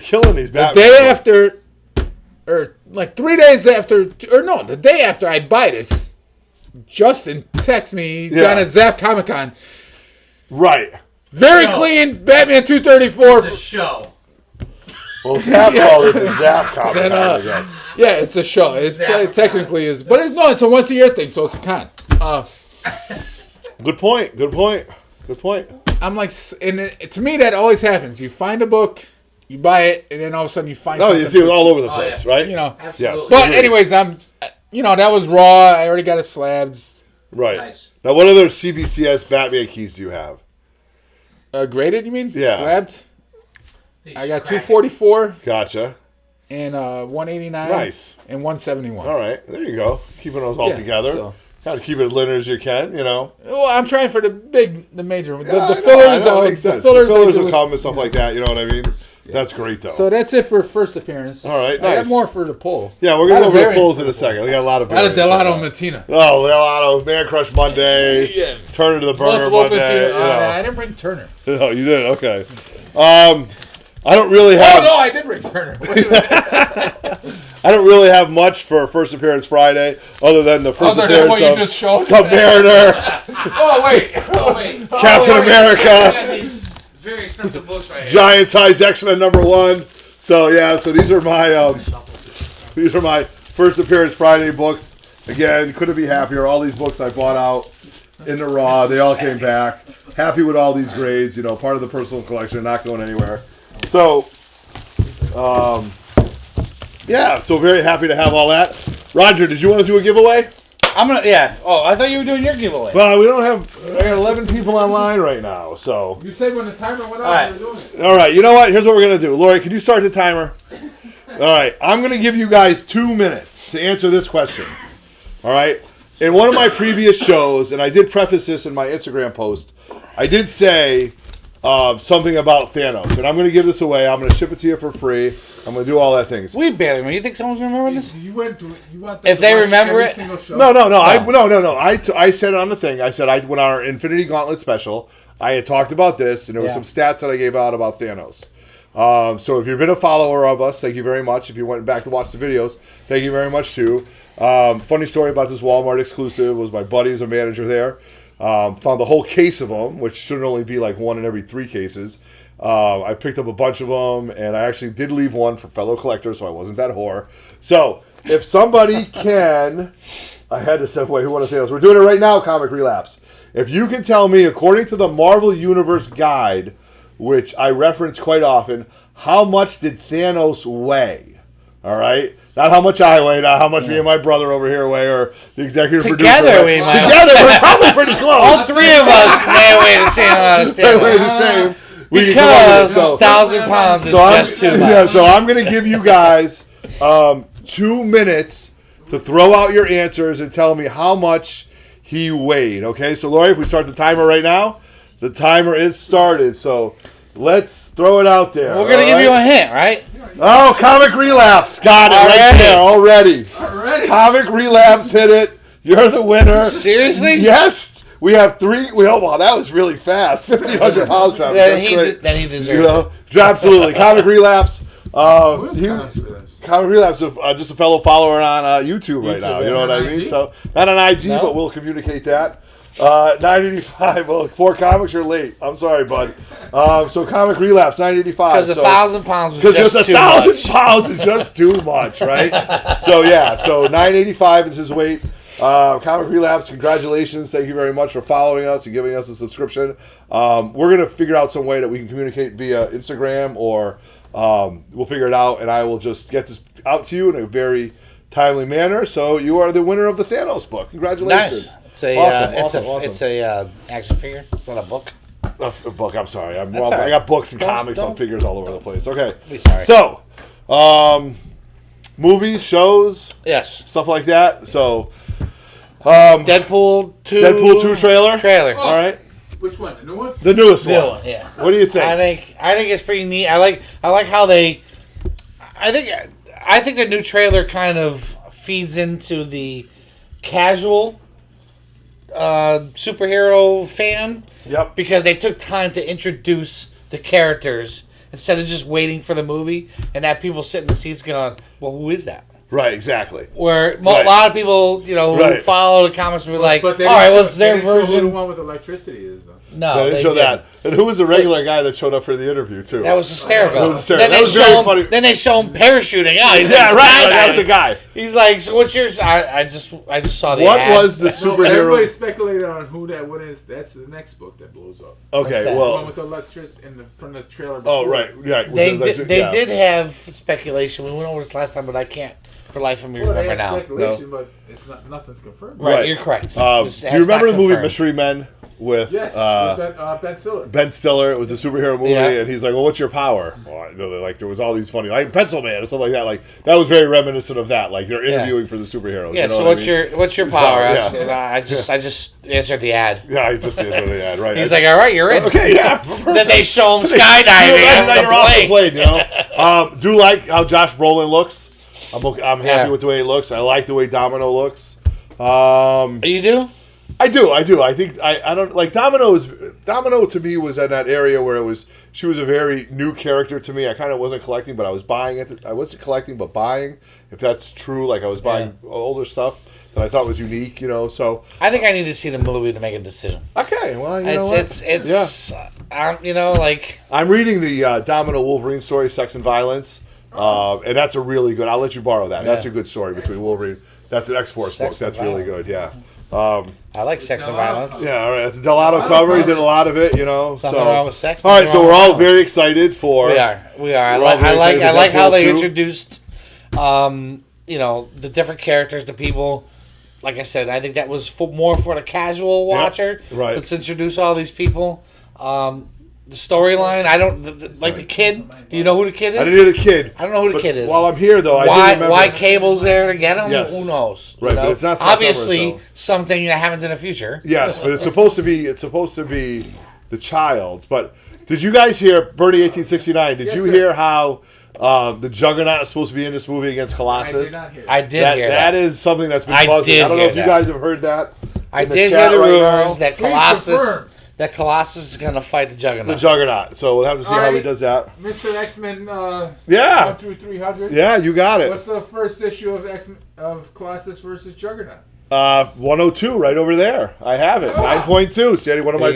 killing these Batman The day books. after, or like 3 days after, or no, the day after I buy this, Justin texts me. He's down at Zap Comic Con. Right. Very clean Batman 234. It's a show. Well, Zap called it the Zap Comic Con, I guess. Yeah, it's a show. It technically is, but it's a once a year thing, so it's a con. Good point. I'm like, and to me that always happens. You find a book, you buy it, and then all of a sudden you find. No, you see it all over the place, right? You know. Absolutely. Yes. But anyways, that was raw. I already got it slabbed. Right. Nice. Now, what other CBCS Batman keys do you have? Graded, you mean? Yeah. Slabbed. They I got just crack 244 Gotcha. and 189. Nice. And 171. All right. There you go. Keeping those all together. So. Got to keep it as linear as you can, you know. Well, I'm trying for the major. Yeah, The fillers. makes sense. The fillers will come and stuff like that. You know what I mean? Yeah. That's great, though. So that's it for first appearance. All right, I got nice. more for the poll. Yeah, we're going to go over the polls in a second. We got a lot of Out of variants. Delato and Matina. Oh, Delato, Man Crush Monday, Yeah. Turner to the Burner Multiple Monday. Matina. I didn't bring Turner. Oh, you did? Okay. I don't really have... Oh, no, I did bring Turner. Wait a minute. I don't really have much for First Appearance Friday, other than the first Other than appearance what you of just showed. Submariner, Oh, wait. Captain I America, got these very expensive books right here. Giant Size X-Men #1. So yeah, so these are my First Appearance Friday books. Again, couldn't be happier. All these books I bought out in the raw, they all came back. Happy with all these grades. You know, part of the personal collection, not going anywhere. So, yeah, so very happy to have all that. Roger, did you want to do a giveaway? Oh, I thought you were doing your giveaway. Well, we don't have. I got 11 people online right now, so. You said when the timer went All right. off, you were doing it. All right, you know what? Here's what we're gonna do. Lori, can you start the timer? All right, I'm gonna give you guys 2 minutes to answer this question. All right. In one of my previous shows, and I did preface this in my Instagram post, I did say something about Thanos, and I'm going to give this away. I'm going to ship it to you for free. I'm going to do all that things. We barely remember. You think someone's going to remember this? You want them if to they watch remember every it? single show? No. I said it on the thing. I said when our Infinity Gauntlet special, I had talked about this, and there were some stats that I gave out about Thanos. So if you've been a follower of us, thank you very much. If you went back to watch the videos, thank you very much too. Funny story about this Walmart exclusive was my buddy is a manager there. Found the whole case of them, which should only be like 1 in every 3 cases. I picked up a bunch of them, and I actually did leave one for fellow collectors, so I wasn't that whore. So if somebody can, I had to step away. Who wanted Thanos? We're doing it right now, Comic Relapse. If you can tell me, according to the Marvel Universe Guide, which I reference quite often, how much did Thanos weigh? All right? Not how much I weigh, not how much me and my brother over here weigh, or the executive producer. Together, we might. Together, we're probably pretty close. All 3 of us may weigh the same amount of They weigh the same. Because 1,000 pounds is just too much. Yeah, so I'm going to give you guys 2 minutes to throw out your answers and tell me how much he weighed. Okay, so Lori, if we start the timer right now, the timer is started. So let's throw it out there. We're going to give you a hint, right? Oh, Comic Relapse. Got it right there already. Comic Relapse hit it. You're the winner. Seriously? Yes. We have 3. Wow, that was really fast. 1,500 pounds, Travis. That's great. Then he deserves it. Absolutely. Comic Relapse. Who is Comic Relapse? Comic Relapse is just a fellow follower on YouTube right now. You know what I mean? So not on IG, but we'll communicate that. 985. Well, 4 comics are late. I'm sorry, bud. So Comic Relapse, 985. Because 1,000 pounds was just too much. Because 1,000 pounds is just too much, right? So yeah, so 985 is his weight. Comic Relapse, congratulations. Thank you very much for following us and giving us a subscription. We're going to figure out some way that we can communicate via Instagram, or we'll figure it out, and I will just get this out to you in a very timely manner. So you are the winner of the Thanos book. Congratulations. Nice. It's a action figure. It's not a book. A book, I'm sorry. I right. got books and comics on figures all over the place. Okay. Sorry. So, movies, shows, yes, stuff like that. So, Deadpool 2 trailer. All right. Which one? The new one? The newest New one. one, yeah. What do you think? I think it's pretty neat. I like how they. I think the new trailer kind of feeds into the casual superhero fan. Yep. Because they took time to introduce the characters instead of just waiting for the movie and have people sit in the seats going, "Well, who is that?" Right, exactly. Where a lot of people, who follow the comics will be like, all right, well, it's their version. Show who the one with electricity is, though. No, they didn't show that. And who was the regular guy that showed up for the interview, too? That was hysterical. That was very funny. Then they show him parachuting. That was the guy. He's like, so what's yours? I just saw the What ad. was the superhero? Everybody speculated on who that one is. That's the next book that blows up. Okay, the well. one with the electricity from the trailer before. Oh, right. Yeah. They did have speculation. We went over this last time, but I can't for life of me remember now. Speculation, but it's nothing's confirmed. Right, you're correct. Do you remember the movie Mystery Men with Ben Stiller? Ben Stiller. It was a superhero movie, Yeah. and he's like, "Well, what's your power?" Well, like there was all these funny, like Pencil Man or something like that. Like that was very reminiscent of that. Like they're interviewing for the superheroes. Yeah. You know So what's your power? I just answered the ad. Yeah, I just answered the ad. Right. He's like, all right, you're in. Okay, yeah. Then they show him skydiving. Then you're off the plane. You know. Do like how Josh Brolin looks. I'm happy with the way he looks. I like the way Domino looks. You do? I do. I think I don't like Domino. Domino to me was in that area where she was a very new character to me. I kind of wasn't collecting, but I was buying it. I wasn't collecting, but buying. If that's true, like I was buying older stuff that I thought was unique. So I think I need to see the movie to make a decision. Okay, well, I'm reading the Domino Wolverine story, Sex and Violence. And that's a really good. I'll let you borrow that. Yeah. That's a good story between Wolverine. That's an X-Force book. That's really good. Yeah. I like Sex and Violence. Yeah. All right. It's a Delano cover. He did a lot of it. Something wrong with sex. All right. So we're all very excited for. We are. I like how they introduced, the different characters, the people. Like I said, I think that was more for the casual watcher. Yep. Right. Let's introduce all these people. The storyline, I don't the kid. Do you know who the kid is? I didn't hear the kid. I don't know who the kid is. While I'm here, though, why Cable's there to get him? Yes. Who knows? Right, but it's not obviously something that happens in the future. Yes, but it's supposed to be the child. But did you guys hear, Bernie 1869, did you hear how the Juggernaut is supposed to be in this movie against Colossus? I did hear that. That is something that's been buzzing. I don't know if you guys have heard that. I did hear the rumors that Colossus is going to fight the Juggernaut. The Juggernaut. So we'll have to see how he does that. Mr. X-Men 1 through 300. Yeah, you got it. What's the first issue of Colossus versus Juggernaut? 102, right over there. I have it. 9.2. See, one of my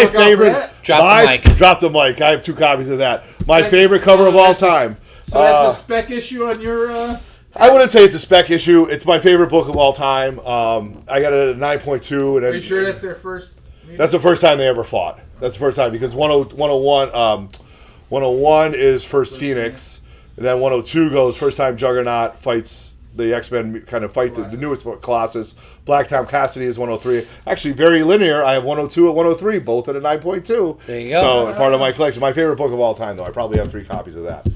favorite. Drop the mic. I have 2 copies of that. My favorite cover of all time. So that's a spec issue on your. I wouldn't say it's a spec issue. It's my favorite book of all time. I got it at 9.2. Are you sure that's their first? That's the first time they ever fought. That's the first time because 101 is first Phoenix, and then 102 goes first time Juggernaut fights the X-Men, kind of fight the newest Colossus. Black Tom Cassidy is 103. Actually, very linear. I have 102 at 103, both at a 9.2. There you go. So part of my collection. My favorite book of all time, though. I probably have 3 copies of that.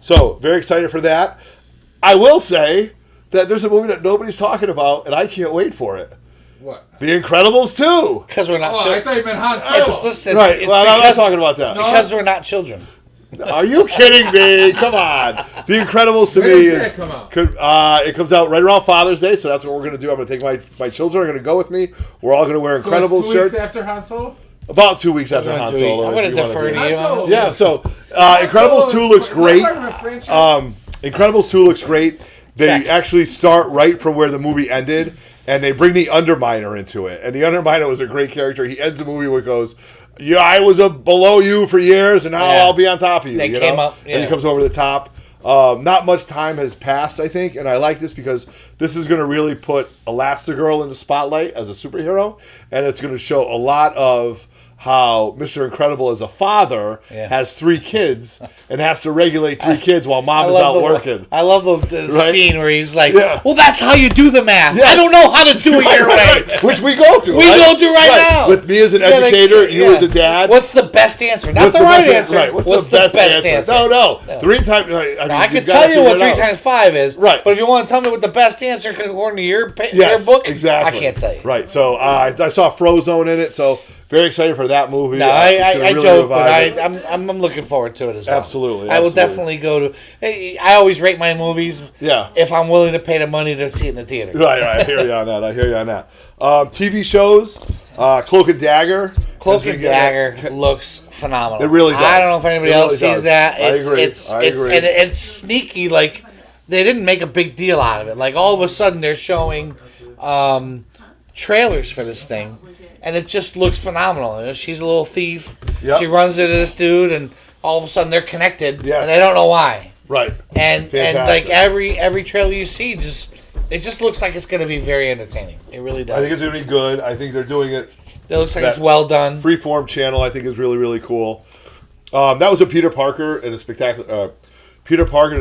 So very excited for that. I will say that there's a movie that nobody's talking about, and I can't wait for it. What? The Incredibles 2. Because we're not children. I thought you meant Han Solo. Right. Well, I'm not talking about that. Because we're not children. Are you kidding me? Come on. The Incredibles to me is... Come out? It comes out right around Father's Day, so that's what we're going to do. I'm going to take my children are going to go with me. We're all going to wear Incredibles so it's 2 shirts. weeks after Han Solo? About 2 weeks after Han Solo. I'm going to defer to you. Yeah, so Incredibles 2 looks great. Incredibles 2 looks great. They actually start right from where the movie ended, and they bring the Underminer into it. And the Underminer was a great character. He ends the movie with goes, "Yeah, I was below you for years, and now I'll be on top of you." They came up, and he comes over the top. Not much time has passed, I think, and I like this because this is going to really put Elastigirl in the spotlight as a superhero, and it's going to show a lot of how Mr. Incredible as a father has 3 kids and has to regulate 3 kids while mom is out working. I love the scene where he's like, well, that's how you do the math. Yes. I don't know how to do it your way. Which we go through. We go through right now. With me as an educator, you as a dad. What's the best answer? Not the right answer. Right. What's the best answer? No. 3 times. I can tell you what 3 times 5 is. Right. But if you want to tell me what the best answer according to your book, exactly. I can't tell you. Right. So I saw Frozone in it, so very excited for that movie. No, I joke, but I'm looking forward to it as well. Absolutely. I will definitely go to. I always rate my movies. Yeah. If I'm willing to pay the money to see it in the theater. Right. I hear you on that. TV shows, Cloak and Dagger. Cloak and Dagger looks phenomenal. It really does. I don't know if anybody else sees that. I agree. And it's sneaky. Like they didn't make a big deal out of it. Like all of a sudden they're showing trailers for this thing. And it just looks phenomenal. You know, she's a little thief. Yep. She runs into this dude, and all of a sudden they're connected, and they don't know why. Right. And like every trailer you see, it just looks like it's going to be very entertaining. It really does. I think it's going to be good. I think they're doing it. It looks like it's well done. Freeform channel, I think, is really, really cool. That was a Peter Parker and a spectacular.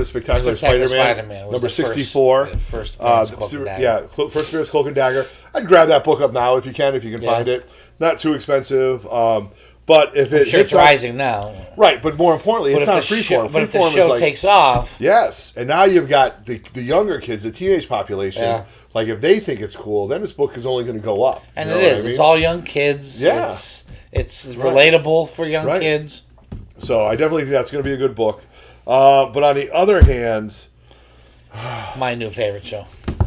Spectacular Spider-Man, number 64. First appearance First Cloak and Dagger. I'd grab that book up now if you can find it. Not too expensive. But if it's rising now. Right, but more importantly, it's not freeform. But if the show takes off. Yes, and now you've got the younger kids, the teenage population. Yeah. Like if they think it's cool, then this book is only going to go up. And it is. It's all young kids. Yeah. It's relatable for young kids. So I definitely think that's going to be a good book. But on the other hand, my new favorite show.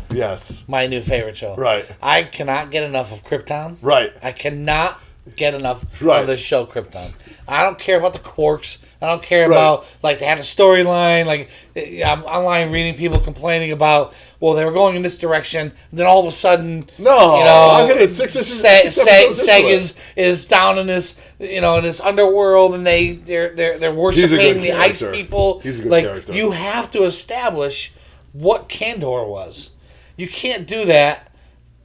Yes. My new favorite show. Right. I cannot get enough of Krypton. Right. I cannot get enough of this show, Krypton. I don't care about the quirks. I don't care about, like, they had a storyline. Like, I'm online reading people complaining about, well, they were going in this direction. And then all of a sudden, I'm going to hit Seg is down in this, in this underworld, and they're worshiping the ice people. He's a good character. You have to establish what Kandor was. You can't do that.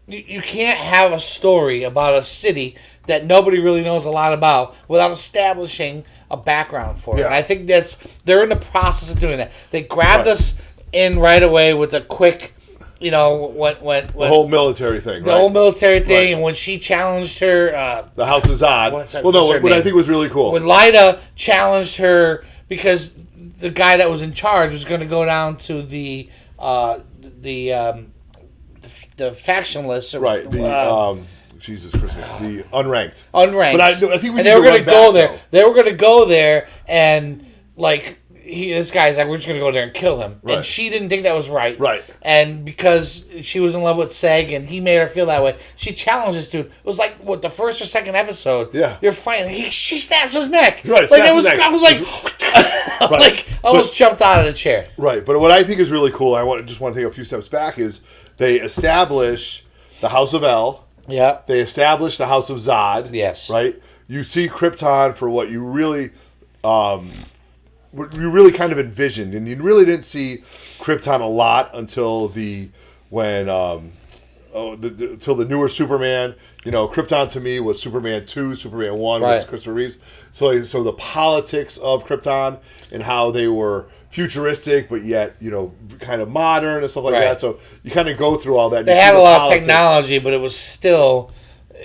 You can't have a story about a city that nobody really knows a lot about without establishing a background for it. And I think they're in the process of doing that. They grabbed us in right away with a quick, when the whole military thing. The whole military thing, and when she challenged her, the House of Zod. What I think was really cool. When Lyda challenged her because the guy that was in charge was going to go down to the faction list, right? Jesus Christmas, the unranked. Unranked. But I think we and need they were to going run to go back, there. though. They were going to go there and like this guy's like, we're just going to go there and kill him. Right. And she didn't think that was right. Right. And because she was in love with Seg and he made her feel that way, she challenged this dude. It was like, what, the first or second episode? Yeah. They're fighting. She snaps his neck. Right, Like, snaps his neck. I was like, Right. like, I almost jumped out of the chair. Right, but what I think is really cool, just want to take a few steps back, is they establish the House of El. Yeah. They establish the House of Zod. Yes. Right? You see Krypton for what you really kind of envisioned, and you really didn't see Krypton a lot until until the newer Superman. You know, Krypton to me was Superman 2, Superman 1 Right. with Christopher Reeves. So the politics of Krypton and how they were futuristic, but yet, kind of modern and stuff like Right. that. So you kind of go through all that. They had a lot of technology, but it was still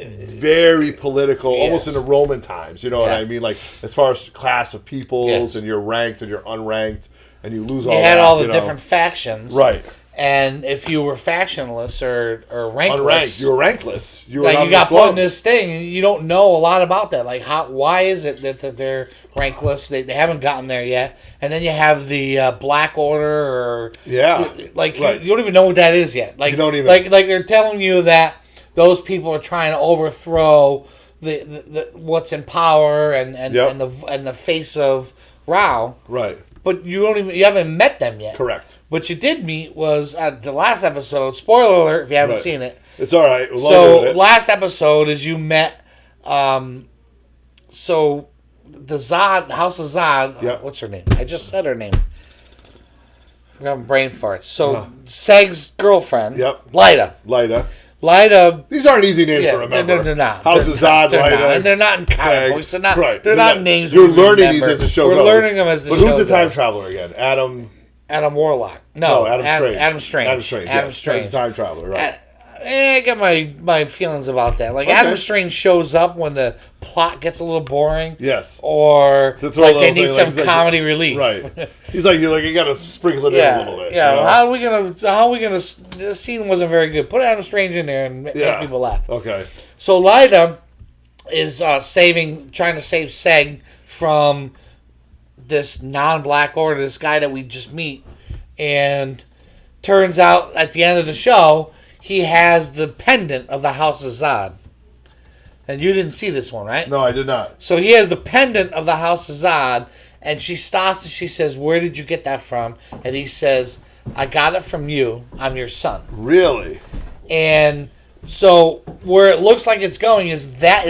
very political, Yes. almost in the Roman times. You know what Yeah. I mean? Like, as far as class of peoples, Yes. and you're ranked and you're unranked, and you lose you all that. had all the different factions. Right. And if you were factionless or rankless, Unranked. You were rankless. You were like out you in got the put in slums. this thing, and you don't know a lot about that. Like, why is it that they're rankless? They haven't gotten there yet. And then you have the Black Order, or Yeah. like Right. you don't even know what that is yet. Like You don't even- like they're telling you that those people are trying to overthrow the what's in power and Yep. and the face of Rao. Right. But you haven't met them yet. Correct. What you did meet was at the last episode. Spoiler alert if you haven't Right. seen it. It's all right. We'll So do it. last episode is you met. So the Zod House of Zod. Yep. What's her name? I just said her name. I got brain farts. So Seg's girlfriend. Yep. Lyda. Lyda. These aren't easy names Yeah, to remember. they're not. House of Zod, They're not. Lyda. And they're not in comic Seg. books. They're not. Right. They're not names. You're we learning remember. these as the show We're goes. learning them as the But show who's the time goes. traveler again? Adam Warlock. No, Adam Strange. Adam Strange. Adam Strange. Adam Yes. Strange. That's the time traveler, right? I got my feelings about that. Like, Okay. Adam Strange shows up when the plot gets a little boring. Yes. Or To throw a like they little need thing, some like, he's comedy relief. Right. He's like, you got to sprinkle it in a little bit. Yeah. you know? How are we gonna? The scene wasn't very good. Put Adam Strange in there and make people laugh. Okay. So Lyda is trying to save Seg from this non-Black Order, this guy that we just meet, and turns out at the end of the show he has the pendant of the House of Zod. And you didn't see this one, right? No, I did not. So he has the pendant of the House of Zod, and she stops and she says, "Where did you get that from?" And he says, "I got it from you. I'm your son." Really? And so where it looks like it's going is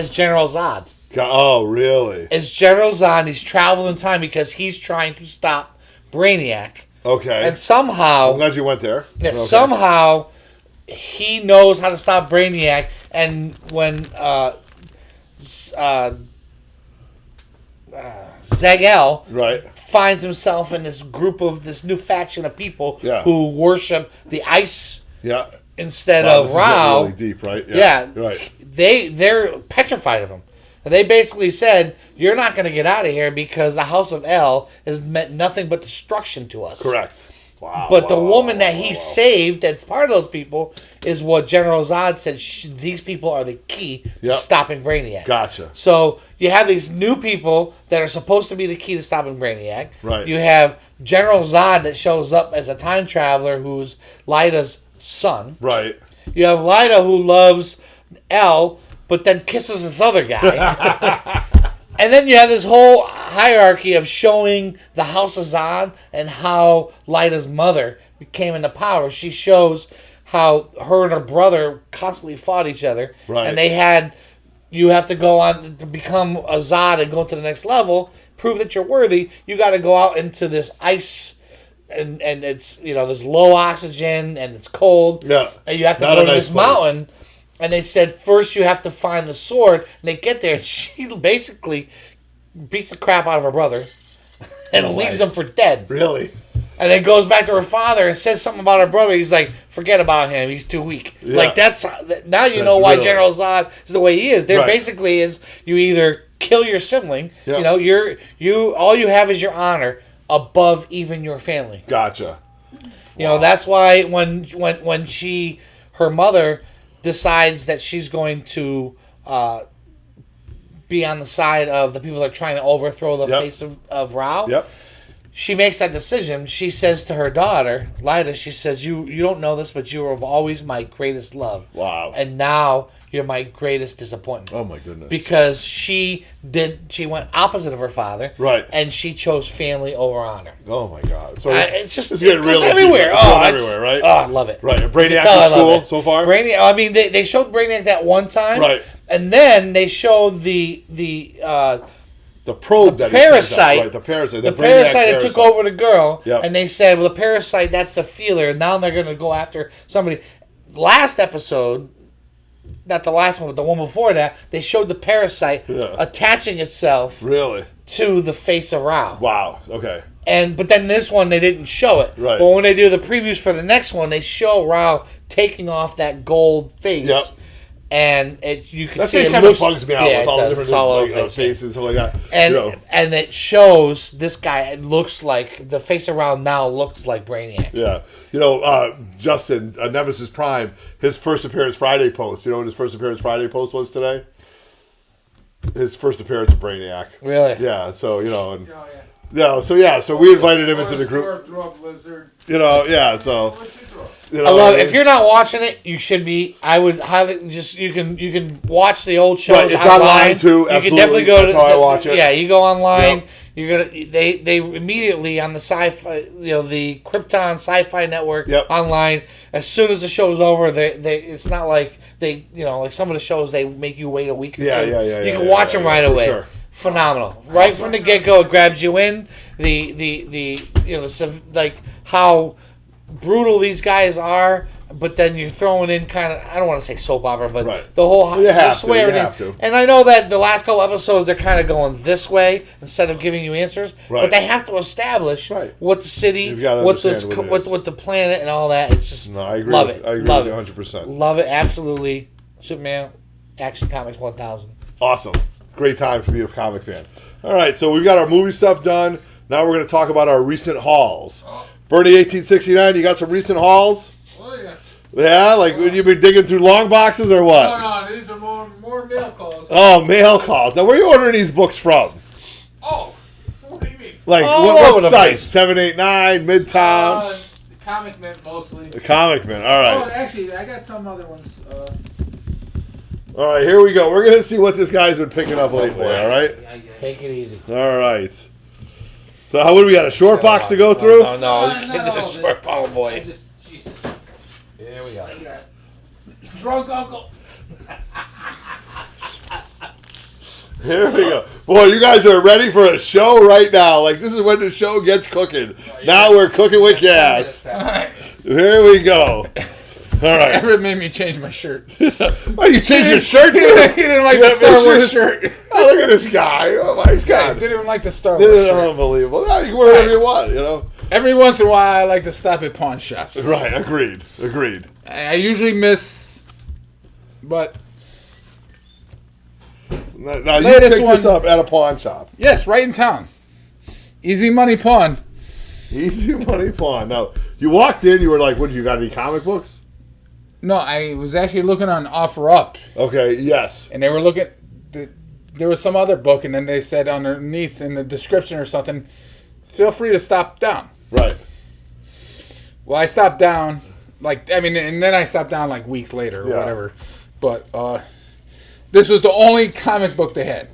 General Zod. Oh, really? It's General Zod. He's traveling in time because he's trying to stop Brainiac. Okay. And somehow, I'm glad you went there. yeah, Okay. somehow he knows how to stop Brainiac. And when Zeg-El Right. finds himself in this new faction of people Yeah. who worship the ice Yeah. instead Wow, of this is getting Rao. really deep, right? Yeah, Right. they're petrified of him. And they basically said, "You're not going to get out of here because the House of El has meant nothing but destruction to us." Correct. Wow. But the woman that he saved, that's part of those people, is what General Zod said. These people are the key to Yep. stopping Brainiac. Gotcha. So you have these new people that are supposed to be the key to stopping Brainiac. Right. You have General Zod that shows up as a time traveler who's Lyda's son. Right. You have Lyda who loves El, but then kisses this other guy. And then you have this whole hierarchy of showing the House of Zod and how Lyda's mother came into power. She shows how her and her brother constantly fought each other. Right. And you have to go on to become a Zod and go to the next level, prove that you're worthy. You got to go out into this ice, and it's, there's low oxygen and it's cold. Yeah. And you have to Not go a to nice this place. mountain. And they said, first you have to find the sword. And they get there, and she basically beats the crap out of her brother and leaves him for dead. Really? And then goes back to her father and says something about her brother. He's like, forget about him. He's too weak. Yeah. Like, now you know why really- General Zod is the way he is. There Right. basically is, you either kill your sibling, Yeah. all you have is your honor above even your family. Gotcha. That's why when her mother decides that she's going to be on the side of the people that are trying to overthrow the face of Rao. Yep. She makes that decision. She says to her daughter, Lyda, she says, you don't know this, but you were always my greatest love. Wow. And now you're my greatest disappointment. Oh, my goodness. Because she went opposite of her father. Right. And she chose family over honor. Oh, my God. So it's just it's getting real everywhere. Everywhere, right? Oh, I love it. Right. And Brainiac is cool so far? Brainiac, I mean, they showed Brainiac that one time. Right. And then they showed the probe, the that parasite, right? The parasite, the parasite that took over the girl, Yep. and they said, "Well, the parasite, that's the feeler." And now they're going to go after somebody. Last episode, not the last one, but the one before that, they showed the parasite attaching itself really to the face of Rao. Wow. Okay. But then this one they didn't show it. Right. But when they do the previews for the next one, they show Rao taking off that gold face. Yep. And you can see face it kind looks, of bugs me out with all the different faces and like that. And it shows this guy. It looks like the face around now looks like Brainiac. Yeah, Justin, Nemesis Prime, his first appearance Friday post. You know what his first appearance Friday post was today? His first appearance of Brainiac. Really? Yeah. So so we invited him into the group. I love it. If you're not watching it, you should be. I would highly you can watch the old shows. Right, it's online too. You can definitely go That's how I watch it. Yeah, you go online. Yep. You're gonna they immediately on the sci-fi the Krypton Sci-Fi Network online. As soon as the show's over, they it's not like they like some of the shows they make you wait a week or two. You can watch them right away. Sure. Phenomenal. Right from the get-go, it grabs you in. Like how brutal these guys are, but then you're throwing in kind of, I don't want to say soap opera, but the whole swearing. You have to. And I know that the last couple episodes they're kind of going this way instead of giving you answers, but they have to establish what the city, what the planet, and all that. It's just I agree. Love it. I agree love with it. you 100%. Love it. Absolutely. Superman, Action Comics 1000. Awesome. It's a great time to be a comic fan. All right, so we've got our movie stuff done. Now we're going to talk about our recent hauls. Bernie 1869, you got some recent hauls? Oh, yeah. Yeah, like you've been digging through long boxes or what? No, these are more mail calls. Oh, mail calls. Now, where are you ordering these books from? Oh, what do you mean? Like, what site? 789, Midtown? The Comic Mint, mostly. The Comic Mint, all right. Oh, actually, I got some other ones. All right, here we go. We're going to see what this guy's been picking up lately, all right? Take it easy. All right. So, what do we got? A short box to go through? No, you can't do a short bottle, boy. Jesus. Here we go. Drunk uncle. Here we go. Boy, you guys are ready for a show right now. Like, this is when the show gets cooking. Now we're cooking with gas. All right. Here we go. All right. Everett made me change my shirt. Why you changed your shirt, dude? He didn't like the Star Wars shirt. Oh, look at this guy. Oh, my God. Didn't even like the Star Wars This is shirt. unbelievable. Now you can wear whatever you want, you know? Every once in a while, I like to stop at pawn shops. Right, agreed. I usually miss, but... Now you picked this up at a pawn shop. Yes, right in town. Easy Money Pawn. Easy Money Pawn. Now, you walked in, you were like, what, you got any comic books? No, I was actually looking on OfferUp. Okay, yes. And they were looking... There was some other book, and then they said underneath in the description or something, feel free to stop down. Right. Well, I stopped down, and then I stopped down like weeks later or whatever. But this was the only comic book they had.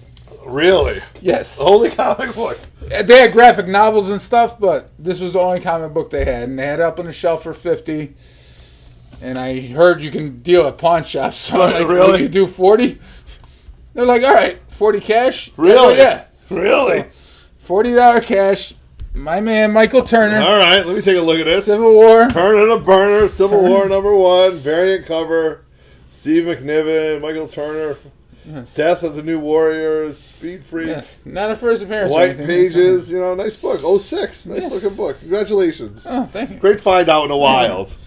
Really? Yes. Only comic book. They had graphic novels and stuff, but this was the only comic book they had. And they had it up on the shelf for $50. And I heard you can deal at pawn shops. So I'm like, really? You do 40? They're like, all right, 40 cash? Really? Yeah. Really? So, $40 cash. My man, Michael Turner. All right, let me take a look at this. Civil War. Turner the Burner, Civil War #1, variant cover. Steve McNiven, Michael Turner. Yes. Death of the New Warriors, Speed Freak. Yes, not a first appearance. White Pages, nice book. 06, nice looking book. Congratulations. Oh, thank you. Great find out in the wild.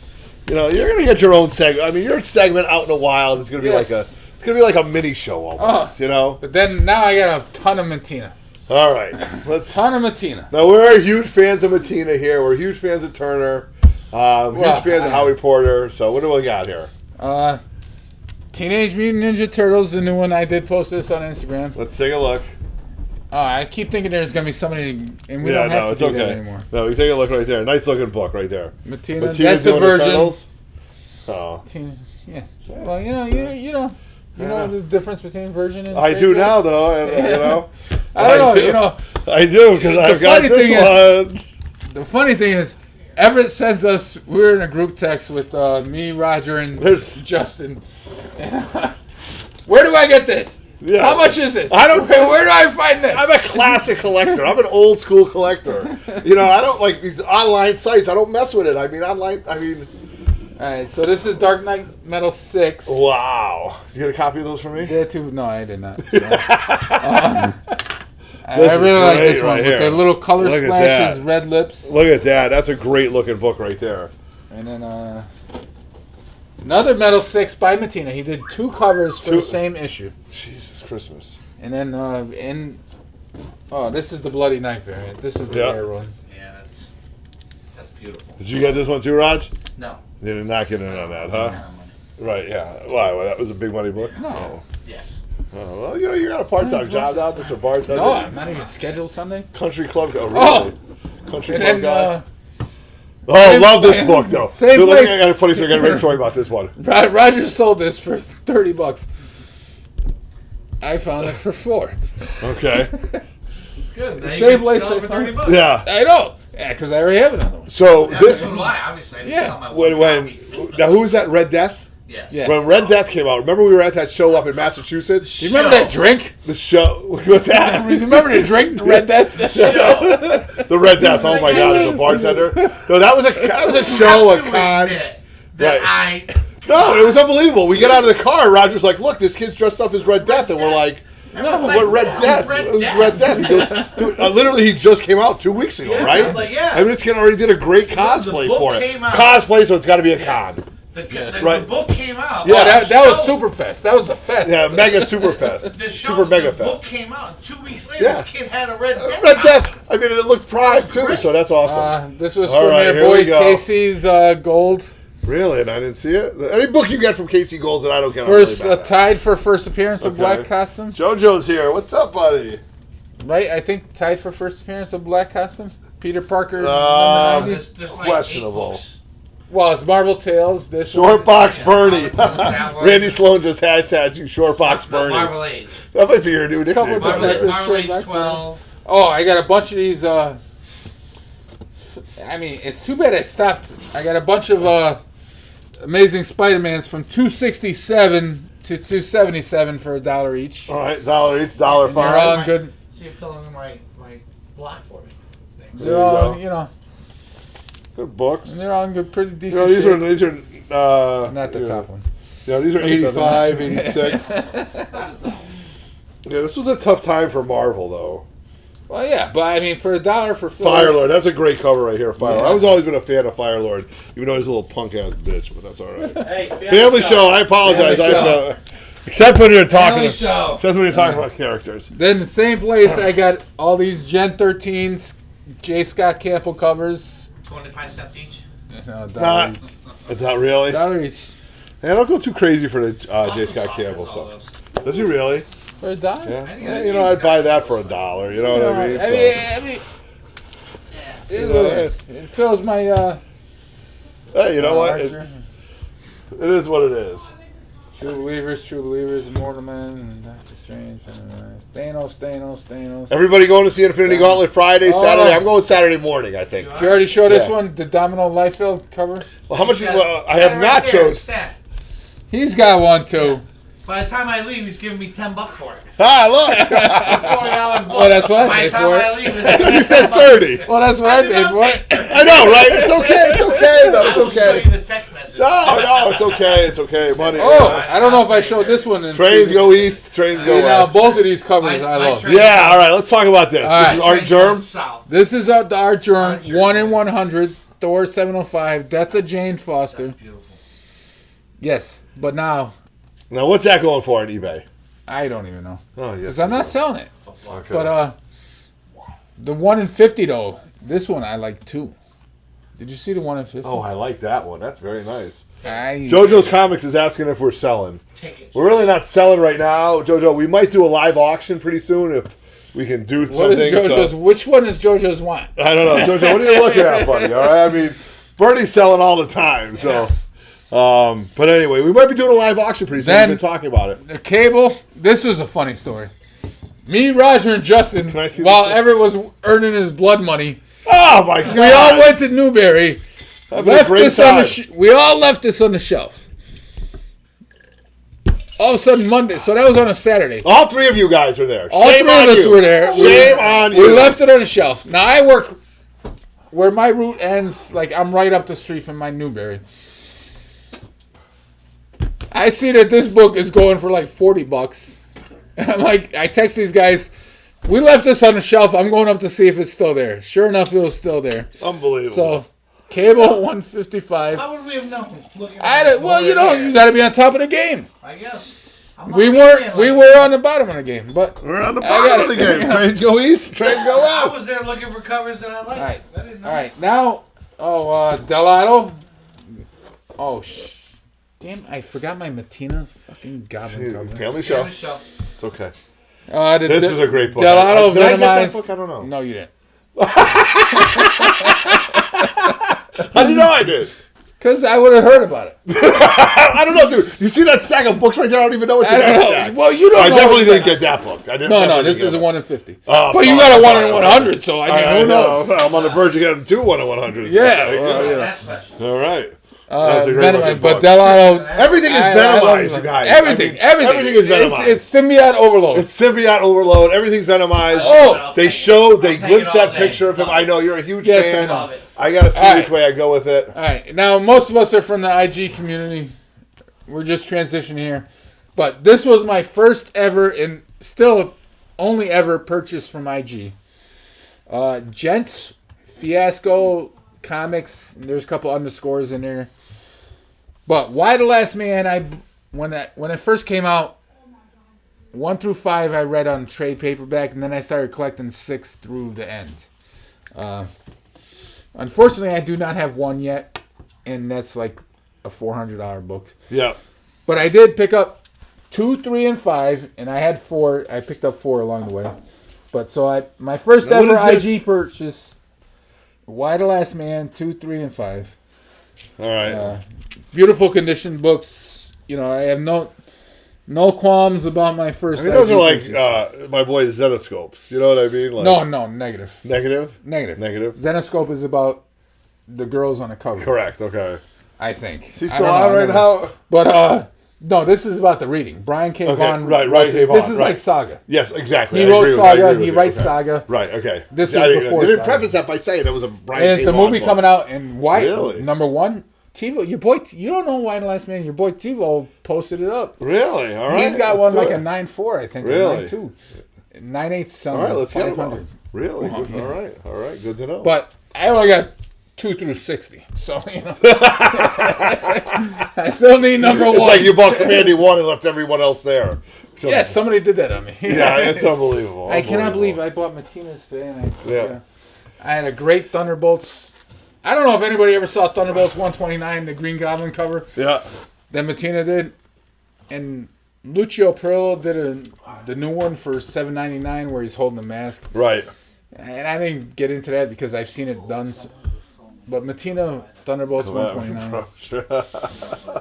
You're gonna get your own segment. I mean, your segment out in the wild is gonna be like a mini show almost. But then now I got a ton of Matina. All right, ton of Matina. Now we're huge fans of Matina here. We're huge fans of Turner. Huge fans of Howie Porter. So what do we got here? Teenage Mutant Ninja Turtles, the new one. I did post this on Instagram. Let's take a look. I keep thinking there's going to be somebody, and we don't have to do that anymore. No, you take a look right there. Nice looking book right there. Matina, that's the version. Oh. Yeah. Well, you know the difference between version and I do now, though, and, you know. I don't know, I do, because I've got this one. The funny thing is, Everett sends us, we're in a group text with me, Roger, and Justin. Where do I get this? Yeah. How much is this? I don't. Where do I find this? I'm a classic collector. I'm an old school collector. You know, I don't like these online sites. I don't mess with it. I mean, online. All right, so this is Dark Knight Metal 6. Wow. You get a copy of those for me? Yeah, too. No, I did not. So. I really like this one with the little color splashes, red lips. Look at that. That's a great looking book right there. And then another Metal 6 by Matina. He did 2 covers for the same issue. Jesus Christmas. And then, this is the Bloody Knife variant. This is the rare one. Yeah, that's beautiful. Did you get this one too, Raj? No. You did not get in on that, huh? No. Right, yeah. Why? Well, that was a big money book? No. Oh. Yes. Oh, well, you know, you got a part-time job now, Mr. Bartender. No, I'm not even scheduled Sunday. Country Club. Oh, really? Country Club guy. Love this book, though. Same place. I got a funny story. I got a great story about this one. Roger sold this for $30. I found it for $4. Okay. It's good. Now Same place I found it. Yeah. I know. Yeah, because I already have another one. So this. Why? Obviously, I didn't sell my when now who was that? Red Death. Yes. Yeah. When Red Death came out, remember we were at that show up in Massachusetts? Do you remember that drink? The show. What's that? Remember the drink, the Red Death? The Red Death. Oh my God, as a bartender. No, that was a show, a con. No, it was unbelievable. We get out of the car. Roger's like, "Look, this kid's dressed up as Red Death," and we're like, "No, what Red Death? It was Red Death." He goes, "Dude, literally, he just came out 2 weeks ago, right?" I'm like, yeah. I mean, this kid already did a great cosplay for it. Cosplay, so it's got to be a con. The book came out. Yeah, that was Superfest. That was the fest. Yeah, Mega Superfest. Super Mega Fest. The book came out. 2 weeks later, this kid had a Red Death. Red Death. I mean, it looked prime too, so that's awesome. This was from your boy Casey's Gold. Really? And I didn't see it? Any book you get from Casey Gold that I don't get tied for first appearance of Black Costume. JoJo's here. What's up, buddy? Right? I think tied for first appearance of Black Costume. Peter Parker, number 90. Questionable. Well, it's Marvel Tales. This Shortbox Bernie. Randy Sloan just hashtagged you Shortbox Bernie. Marvel Age. That might be your new nickname. Marvel Age 12. Oh, I got a bunch of these. I mean, it's too bad I stopped. I got a bunch of Amazing Spider-Mans from $267 to $277 for $1 each. All right, $1 each, $1.05. They're all good. So you're filling in my block for me. They're all, good books. And they're all in good, pretty decent shape. These are not the top one. Yeah, these are 85, 86. Yeah, this was a tough time for Marvel, though. Well, yeah, but I mean, for $1 for Firelord, that's a great cover right here. Firelord. I've always been a fan of Firelord, even though he's a little punk ass bitch, but that's all right. Hey, family show. I apologize. Except when you're talking. Except when you're talking about characters. Then the same place, I got all these Gen 13s, J. Scott Campbell covers. 25 cents each. No, $1 each. Not really. $1 each. Hey, don't go too crazy for the J. Scott Campbell stuff. Does he really? For $1? Yeah, I'd buy that for $1. You know what I mean? I mean, it fills my. Hey, you know what? It is what it is. True Believers, Immortal Man, Doctor Strange, Thanos. Everybody going to see Infinity Gauntlet Friday, Saturday? I'm going Saturday morning, I think. Did you already show this one, the Domino Liefeld cover? Well, how much? I have not showed. He's got one too. By the time I leave, he's giving me $10 for it. Ah, look! $40 book. Well, that's what I paid for it. I leave, I thought you said 30. Well, that's what I paid for it. I know, right? It's okay. It's okay, though. It's I will show okay. you the text message. No, it's okay. It's okay. Money. I don't know if I showed this one. Trains go east. Trains go west. Both of these covers I love. Yeah. All right. Let's talk about this. This is Art Germ. This is the Art Germ. 1 in 100. Thor 705. Death of Jane Foster. That's beautiful. Yes, but now. Now, what's that going for on eBay? I don't even know. Oh, yes. Because I'm not selling it. Okay. But the 1 in 50 though, this one I like too. Did you see the one at 50? Oh, I like that one. That's very nice. I, JoJo's Comics is asking if we're selling. Take it. We're really not selling right now, JoJo. We might do a live auction pretty soon if we can do something. what is JoJo's? Which one is JoJo's want? I don't know, JoJo. What are you looking at, buddy? All right. I mean, Bernie's selling all the time, so. But anyway, we might be doing a live auction pretty soon. We've been talking about it. The cable. This was a funny story. Me, Roger, and Justin, Can I see while this? Everett was earning his blood money, Oh my God! we all went to Newberry. Having a great time. We all left this on the shelf. All of a sudden, Monday. So that was on a Saturday. All three of you guys are there. All Shame three on of us you. were there. Shame on you. We left it on the shelf. Now I work where my route ends. Like I'm right up the street from my Newberry. I see that this book is going for like $40, and I'm like, I text these guys. We left this on the shelf. I'm going up to see if it's still there. Sure enough, it was still there. Unbelievable. So, cable 155. How would we have known? Well, you know, you got to be on top of the game. I guess. We were on the bottom of the game, but we're on the bottom of the game. Trains go east, trains go I west. was there looking for covers that I liked. all right, I didn't know. all right. Now, Delato. Oh, damn! I forgot my Matina fucking goblin cover. Family show. Family show. It's okay. This This is a great book. Delato Did I get that Venomized. book? I don't know. No, you didn't. How do you know I did? Because I would have heard about it. I don't know, dude. You see that stack of books right there? I don't even know what's in I that don't know. stack. Well, you don't I know. definitely didn't get that book. I didn't. No, this is a 1 in 50. Oh, But you got a 1 in 100, so I mean, who knows? know. I'm on the verge of getting 2 1 in 100s. Yeah, Okay, well, good. yeah. That's special. All right. That's a great Venomized, looking but book. Delato. Everything is I love venomized, it. you guys. Everything. I mean, everything is venomized. It's symbiote overload. It's symbiote overload. Everything's venomized. Oh. They take glimpse it all that day. picture of him. I know you're a huge Yes, fan. I know. I gotta see All which right. way I go with it. All right. Now, most of us are from the IG community. We're just transitioning here. But this was my first ever and still only ever purchase from IG. Gents Fiasco Comics. There's a couple underscores in there. But Why the Last Man, when it first came out, 1 through 5 I read on trade paperback, and then I started collecting 6 through the end. Unfortunately, I do not have 1 yet, and that's like a $400 book. Yeah. But I did pick up 2, 3, and 5, and I had 4. I picked up 4 along the way. But so my first Now, what ever is this? IG purchase, Why the Last Man, 2, 3, and 5. All right. Beautiful condition books. You know, I have no qualms about my first. I mean, those IG are like purchase. my boy's Zenoscopes. You know what I mean? Like, No, negative. Negative? Negative. Zenoscope is about the girls on the cover. Correct. Okay. I think. Is he I still don't know, on I right never- now? But no, this is about the reading. Brian K. Okay, Vaughan. right, wrote K. Vaughan, This is right. like Saga. Yes, exactly. He I wrote agree with- I agree Saga. with He you. writes Okay. Saga. Right. Okay. This I was didn't- before You didn't Saga. preface that by saying it was a Brian. And it's K. a Vaughan movie book. coming out, and White Really? number 1. TiVo, your boy. You don't know Why the Last Man. Your boy TiVo posted it up. Really? All right. He's got let's one do like it. a 9.4, I think. Really? Or 9.2. 9.8 All something. right. Let's get 500. him. Really? Oh, Good. yeah. All right. All right. Good to know. But I only got 2 through 60, so you know. I still need number 1. it's like you bought Commandy 1 and left everyone else there. Yes, somebody did that on me. Yeah, it's unbelievable. I cannot believe Unbelievable. I bought Matinas today. And Yeah. I had a great Thunderbolts. I don't know if anybody ever saw Thunderbolts 129, the Green Goblin cover Yeah. that Matina did. And Lucio Perillo did the new one for $7.99 where he's holding the mask. Right. And I didn't get into that because I've seen it done. But Matina Thunderbolts 129. Sure.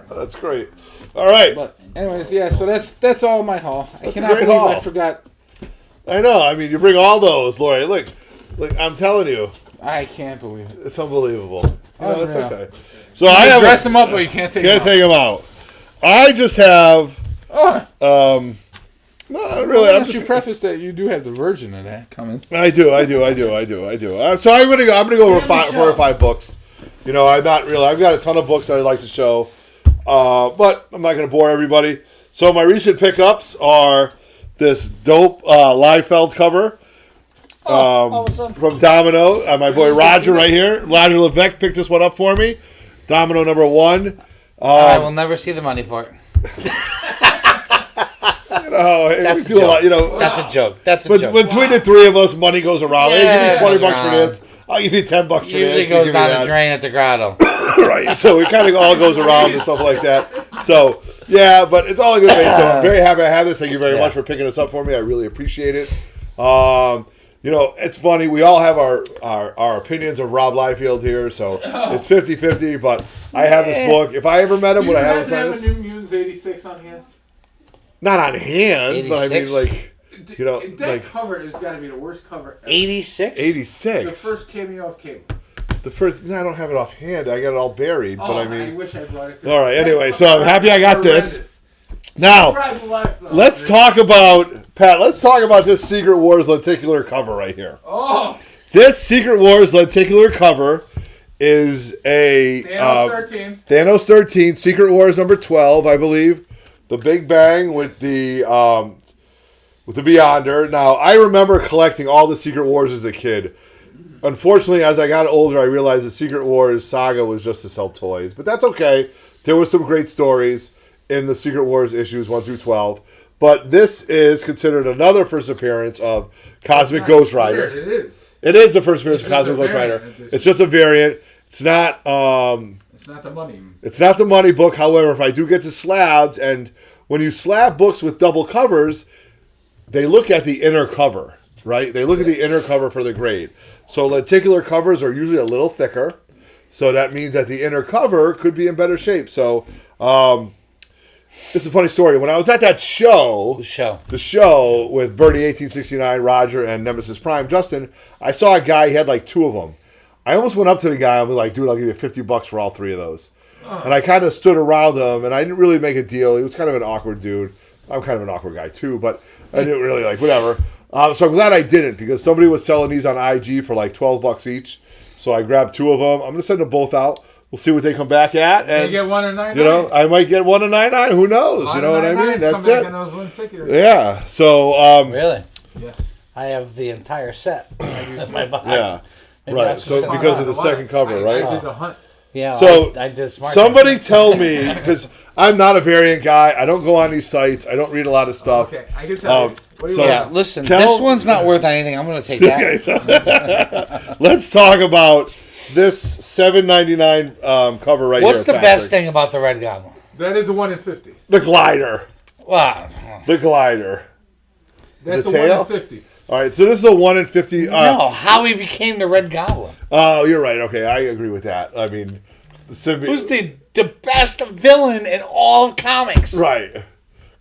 That's great. All right. But anyways, yeah. So that's all my haul. I That's a cannot great believe haul. I forgot. I know. I mean, you bring all those, Lori. Look, I'm telling you, I can't believe it. it's unbelievable. You know, it's Unreal. okay. So I You have. dress them up, but you can't take Can't them take them out. I just have. out. No, really. Why I'm don't you just. preface that you do have the version of that coming? I do. So I'm gonna go over 4 or 5 books. You know, I'm not really. I've got a ton of books that I'd like to show, but I'm not gonna bore everybody. So my recent pickups are this dope Liefeld cover from Domino. My boy Roger right here. Roger Levesque picked this one up for me. Domino number 1. I will never see the money for it. We do a lot, you know. That's a joke. That's a But joke. between the 3 of us, money goes around. Hey, give me Yeah, $20 goes for around. this. I'll give you $10 for Usually this. goes down the drain at the grotto. Right. So it kind of all goes around and stuff like that. So, yeah, but it's all a good thing. So I'm very happy I have this. Thank you very much for picking this up for me. I really appreciate it. You know, it's funny. We all have our opinions of Rob Liefeld here, so it's 50-50, but I have this book. If I ever met him, would I have him sign this? Do you have a New Mutants 86 on hand? Not on hands, 86? but I mean, like, you know. That cover has got to be the worst cover ever. 86? 86? The first cameo of Cable. The first, I don't have it offhand. I got it all buried, but I mean. I wish I brought it. All right, anyway, so I'm happy I got this. Now, let's talk about, Pat, let's talk about this Secret Wars lenticular cover right here. Oh! This Secret Wars lenticular cover is a Thanos 13, Secret Wars number 12, I believe. The Big Bang with the Beyonder. Now, I remember collecting all the Secret Wars as a kid. Unfortunately, as I got older, I realized the Secret Wars saga was just to sell toys. But that's okay. There were some great stories in the Secret Wars issues 1 through 12. But this is considered another first appearance of Cosmic Ghost Rider. It is. It is the first appearance of Cosmic Ghost Rider. It's just a variant. It's not it's not the money. It's not the money book. However, if I do get to slabs, and when you slab books with double covers, they look at the inner cover, right? They look at the inner cover for the grade. So lenticular covers are usually a little thicker. So that means that the inner cover could be in better shape. So it's a funny story. When I was at that show, the show with Birdie 1869, Roger, and Nemesis Prime, Justin, I saw a guy, he had like 2 of them. I almost went up to the guy and was like, dude, I'll give you $50 for all 3 of those. And I kind of stood around him, and I didn't really make a deal. He was kind of an awkward dude. I'm kind of an awkward guy too, but I didn't really like, whatever. So I'm glad I didn't, because somebody was selling these on IG for like $12 each. So I grabbed 2 of them. I'm going to send them both out. We'll see what they come back at. And, get one or 99. You know, I might get one or 99. Who knows? You know what I mean? That's it. Yeah. So. Really? Yes. I have the entire set in my box. Yeah. Right. So because of the second cover, right? I did the hunt. Yeah. So I did smart. Somebody tell me, because I'm not a variant guy. I don't go on these sites. I don't read a lot of stuff. Okay, I can tell you. Listen, this one's not worth anything. I'm going to take that. Okay, so let's talk about this $7.99 cover right here. What's the best thing about the Red Goblin? That is a 1 in 50. The glider. Wow. The glider. That's a tail? 1 in 50. All right, so this is a 1 in 50. No, how he became the Red Goblin. Oh, you're right. Okay, I agree with that. I mean, who's the best villain in all of comics? Right.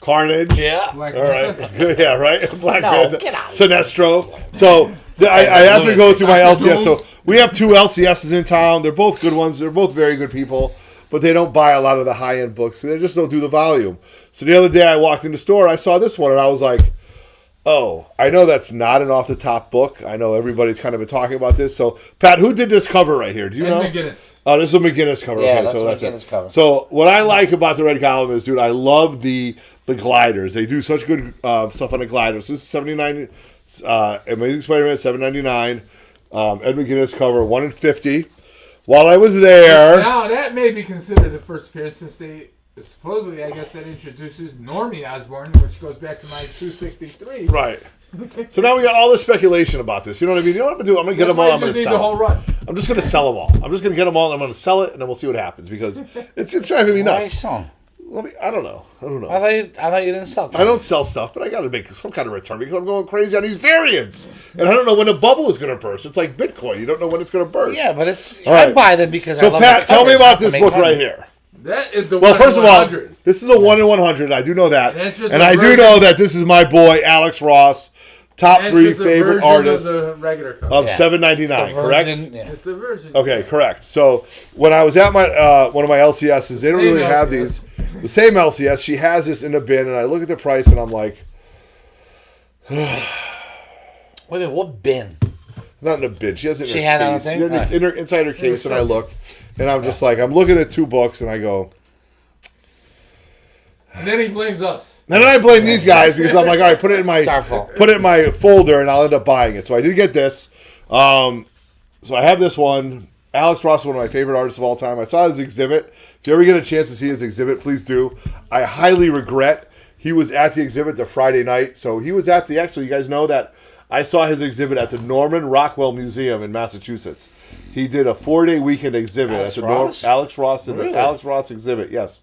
Carnage. Yeah. Black All right. Panther. Yeah, right. Black Panther. Get out. Sinestro. So I have to go through my LCS. So we have 2 LCSs in town. They're both good ones. They're both very good people, but they don't buy a lot of the high-end books. They just don't do the volume. So the other day I walked in the store, I saw this one, and I was like, oh, I know that's not an off-the-top book. I know everybody's kind of been talking about this. So, Pat, who did this cover right here? Do you know? McGinnis. Oh, this is a McGinnis cover. Yeah, okay, that's so a that's McGinnis cover. So what I like about the Red Goblin is, dude, I love the gliders. They do such good stuff on the gliders. This is 79. Amazing Spider-Man $7.99. Ed McGinnis cover 1 in 50. While I was there, now that may be considered the first appearance since they supposedly, I guess, that introduces Normie Osborn, which goes back to my 263. right. So now we got all this speculation about this. You know what I mean? You know what I'm gonna do? I'm gonna get them all. I'm gonna sell the whole run. I'm just gonna sell them all. I'm just gonna get them all, and I'm gonna sell it, and then we'll see what happens, because it's driving me Why nuts. sell? I don't know. I thought you didn't sell. I don't sell stuff, but I got to make some kind of return because I'm going crazy on these variants, and I don't know when the bubble is going to burst. It's like Bitcoin; you don't know when it's going to burst. Yeah, but it's All I right. buy them because So I love Pat, the tell me covers, about not to this make book money. right here. That is the Well, 1 first in of all, 100. this is a 1 in 100. I do know that, And that's just and a I do version- know that this is my boy Alex Ross, top That's 3 just the favorite version artists of the regular cover. of Yeah. $7.99. The Correct? version, yeah. It's the version. Okay, correct. So when I was at my one of my LCSs, they don't Same really have LCS. these. The same LCS. She has this in the bin, and I look at the price, and I'm like, Wait a minute, what bin? not in the bin. She has it in She her had it on case. the thing? Inside her case, and I look, and I'm just like, I'm looking at 2 books, and I go. And then he blames us. And then I blame these guys because I'm like, all right, put it in my It's our fault. put it in my folder, and I'll end up buying it. So I did get this. So I have this one. Alex Ross is one of my favorite artists of all time. I saw his exhibit. If you ever get a chance to see his exhibit, please do. I highly regret he was at the exhibit the Friday night. So he was at the, actually, you guys know that I saw his exhibit at the Norman Rockwell Museum in Massachusetts. He did a 4-day weekend exhibit Alex at the Ross? Alex Ross did Really? the Alex Ross exhibit, yes,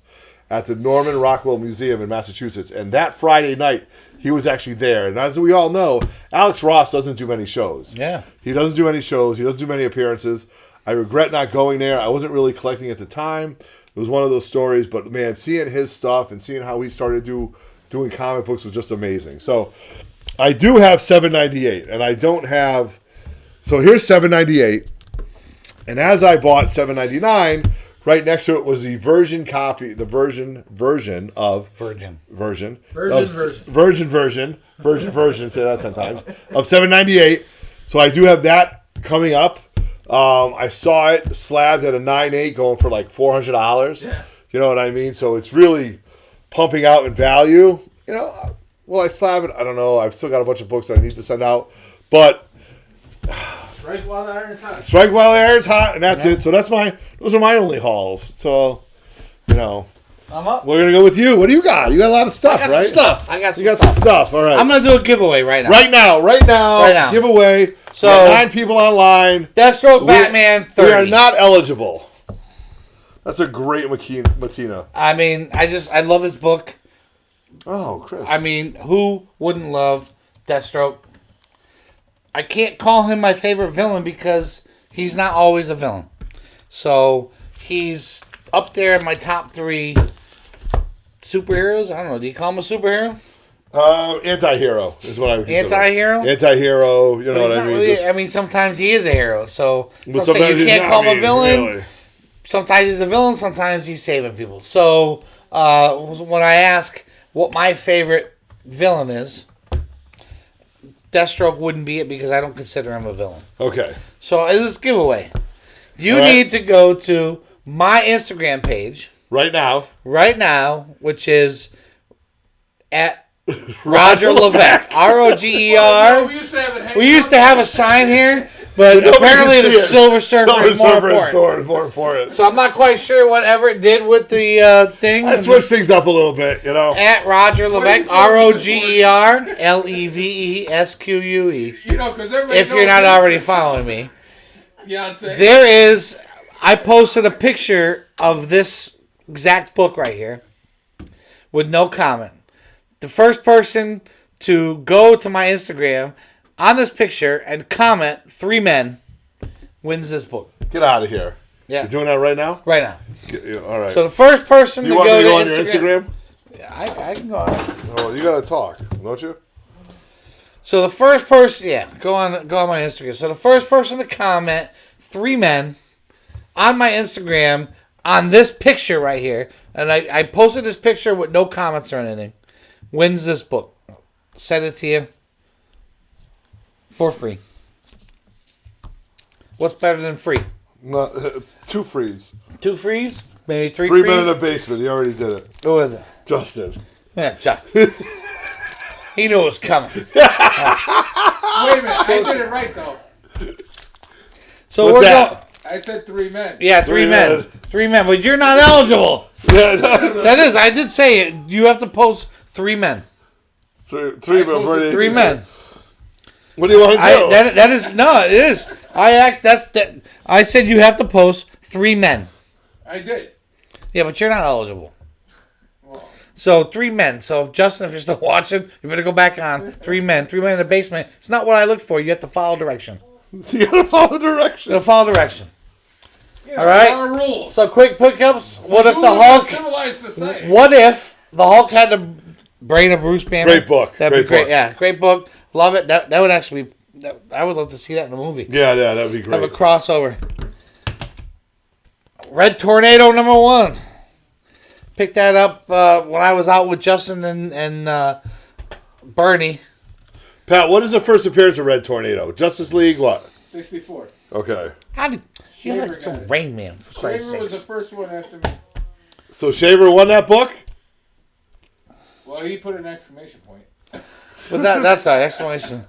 at the Norman Rockwell Museum in Massachusetts. And that Friday night, he was actually there. And as we all know, Alex Ross doesn't do many shows. Yeah. He doesn't do any shows. He doesn't do many appearances. I regret not going there. I wasn't really collecting at the time. It was one of those stories. But, man, seeing his stuff and seeing how he started doing comic books was just amazing. So I do have 798, and I don't have... So here's 798. And as I bought 799, right next to it was the version copy, the version of... Virgin. Version. Say that 10 times. Of 798. So I do have that coming up. I saw it slabbed at a 9.8 going for like $400. Yeah. You know what I mean? So it's really pumping out in value. You know, will I slab it? I don't know. I've still got a bunch of books that I need to send out. But Strike while the iron's hot. strike while the iron's hot, and that's it. So those are my only hauls. So, you know, I'm up. we're going to go with you. What do you got? You got a lot of stuff, I got right? some stuff. I got some You got stuff. some stuff. All right. I'm going to do a giveaway right now. Right now. Giveaway. So- We got 9 people online. Deathstroke Batman 30. We are not eligible. That's a great Matina. I mean, I love this book. Oh, Chris. I mean, who wouldn't love Deathstroke? I can't call him my favorite villain because he's not always a villain. So he's up there in my top 3 superheroes. I don't know. Do you call him a superhero? Anti-hero is what I would consider. Anti-hero? Anti-hero, you know But what he's I not mean? really, Just- I mean, sometimes he is a hero. So but I'm saying sometimes you he's can't not, call him a villain. really. Sometimes he's a villain. Sometimes he's saving people. So when I ask what my favorite villain is, Deathstroke wouldn't be it because I don't consider him a villain. Okay. So this giveaway, you All right. need to go to my Instagram page Right right now, which is at Roger Levesque. ROGER. We used to have a sign here, but Nobody apparently can see the it. Silver Surfer is more important. More important. So I'm not quite sure whatever it did with the thing. I switched things up a little bit, you know. At Roger Levesque, ROGER LEVESQUE. You know, because everybody If you're knows not this. already following me, Beyonce. there is. I posted a picture of this exact book right here with no comment. The first person to go to my Instagram on this picture and comment 3 men wins this book. Get out of here. Yeah. You're doing that right now? Right now. All right. So the first person you to want go me to go on to your Instagram? I can go on. Oh, you got to talk, don't you? So the first person, go on my Instagram. So the first person to comment 3 men on my Instagram on this picture right here, and I posted this picture with no comments or anything, wins this book. Send it to you for free. What's better than free? No, 2 frees. 2 frees? Maybe 3 3 frees? men in the basement. He already did it. Who is it? Justin. Yeah, Chuck. He knew it was coming. Wait a minute, I did it right though. So What's we're that? going. I said 3 men. Yeah, 3 men. men. 3 men, but you're not eligible. Yeah, no. That is, I did say it. You have to post 3 men. 3 men. posted Pretty 3 easy. men. What do you want to do? That is no, it is. I said you have to post 3 men. I did. Yeah, but you're not eligible. Well, So 3 men. So Justin, if you're still watching, you better go back on 3 men. 3 men in the basement. It's not what I looked for. You have to follow direction. You got to follow direction. You gotta follow direction. yeah, All right. there are rules. So quick pickups. What if We the live in a Hulk? civilized society. What if the Hulk had the brain of Bruce Banner? Great book. That'd be Great great. book. Yeah, great book. Love it. That would actually be. I would love to see that in a movie. Yeah, that'd be Have a great. crossover. Red Tornado #1. Picked that up when I was out with Justin and Bernie. Pat, what is the first appearance of Red Tornado? Justice League, what? 64. Okay. How did you Shaver like got to it. Rain Man? For Christ's Shaver was the sakes. first one after me. So Shaver won that book? Well, he put an exclamation point. But that's an exclamation.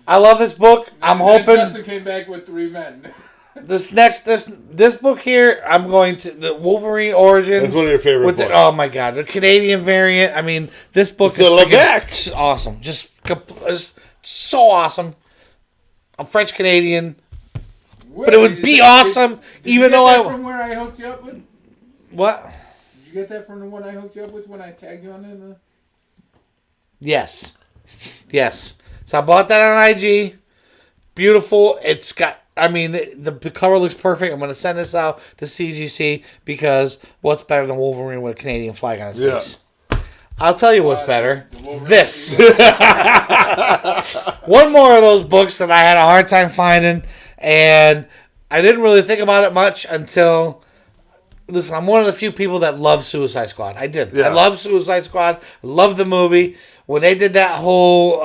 I love this book. I'm And hoping Justin came back with 3 men. this book here. I'm going to the Wolverine Origins. That's one of your favorite with books. oh my god, the Canadian variant. I mean, this book It's the is freaking Levesque. awesome. Just so awesome. I'm French Canadian, but it would be awesome even though I. From where I hooked you up with? What? Did you get that from the one I hooked you up with when I tagged you on it? Yes. So I bought that on IG. Beautiful. It's got. I mean, the cover looks perfect. I'm going to send this out to CGC because what's better than Wolverine with a Canadian flag on his face? I'll tell you what's better. This. One more of those books that I had a hard time finding, and I didn't really think about it much until... Listen, I'm one of the few people that love Suicide Squad. I did. Yeah. I love Suicide Squad. I love the movie. When they did that whole,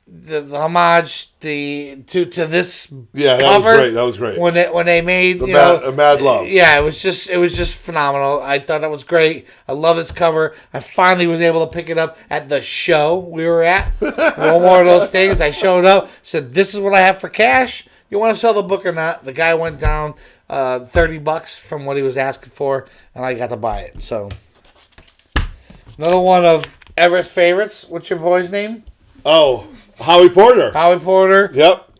the homage to this cover. That was great. When they made Mad Love. Yeah, it was just phenomenal. I thought that was great. I love this cover. I finally was able to pick it up at the show we were at. One more of those things. I showed up, said, "This is what I have for cash. You want to sell the book or not?" The guy went down $30 from what he was asking for, and I got to buy it. So another one of Everett's favorites. What's your boy's name? Oh, Howie Porter. Howie Porter. Yep.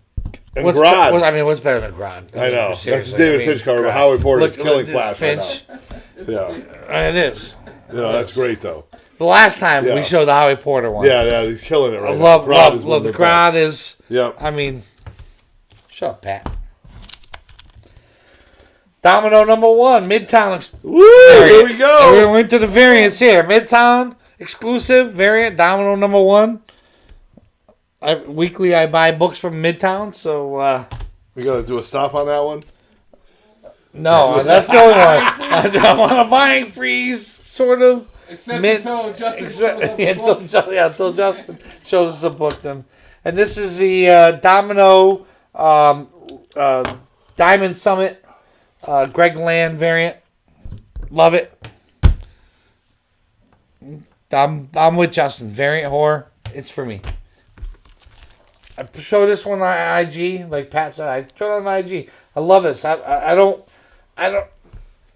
And Grodd. What's better than Grodd? I know. That's David Finch cover, but Howie Porter is killing Flash Finch. right now. Yeah. It is. Yeah, that's great, though. The last time we showed the Howie Porter one. Yeah, he's killing it right now. Love The Grodd is... Yep. I mean... Shut up, Pat. Domino number 1, Midtown. Woo! Here we go. We're going to the variants here. Midtown exclusive variant, Domino number 1. Weekly, I buy books from Midtown, so... We got to do a stop on that one? No, that's the only one. I'm on a buying freeze, sort of. Except until Justin shows up the book. Until Justin shows us a book then. And this is the Domino Diamond Summit Greg Land variant. Love it. I'm with Justin. Variant horror. It's for me. I showed this one on IG, like Pat said. I showed it on IG. I love this. I don't.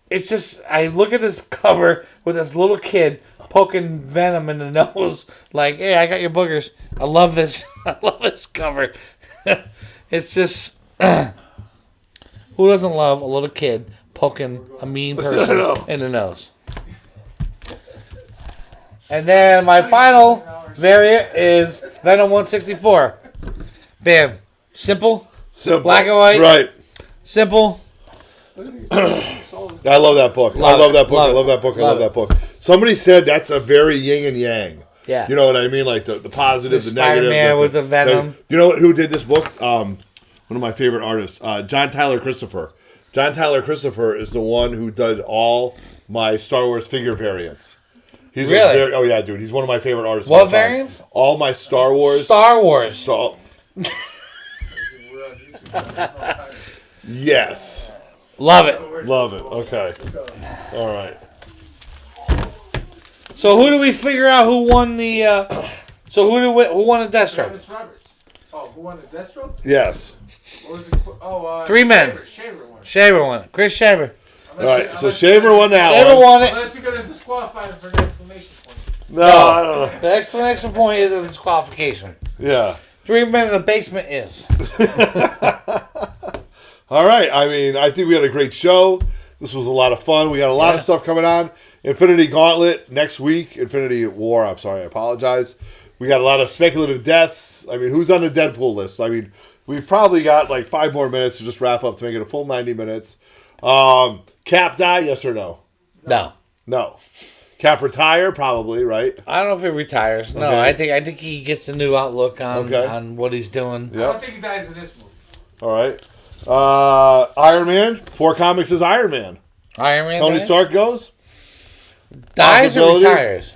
It's just I look at this cover with this little kid poking Venom in the nose, like, "Hey, I got your boogers." I love this. I love this cover. It's just who doesn't love a little kid poking a mean person in the nose? And then my final variant is Venom 164. Bam. Simple. Black and white. Right. Simple. I love that book. I love that book. Somebody said that's a very yin and yang. Yeah. You know what I mean? Like the positive, the negative. Spider-Man with the Venom. You know who did this book? One of my favorite artists, John Tyler Christopher. John Tyler Christopher is the one who did all my Star Wars figure variants. He's really? Oh yeah, dude. He's one of my favorite artists. What variants? All my Star Wars. Yes. Love it. Love it. Okay. All right. So who do we figure out who won the? Who won the Deathstroke? Travis Roberts. Oh, who won the Deathstroke? Yes. What was it? Oh, 3 men. Shaver won. Shaver won. Chris Shaver. All right. So Shaver won that Shaver one. won it. Unless you're going to disqualify him for an exclamation point. No, I don't know. The exclamation point is a disqualification. Yeah. 3 men in the basement is. All right. I mean, I think we had a great show. This was a lot of fun. We got a lot of stuff coming on. Infinity Gauntlet next week. Infinity War. I'm sorry. I apologize. We got a lot of speculative deaths. I mean, who's on the Deadpool list? I mean, we've probably got like 5 more minutes to just wrap up to make it a full 90 minutes. Cap die? Yes or no? No. No. Cap retire? Probably, right? I don't know if he retires. No, Okay. I think he gets a new outlook on what he's doing. I don't think he dies in this movie. All right. Iron Man. 4 Comics is Iron Man. Iron Man Tony Stark goes. dies or retires.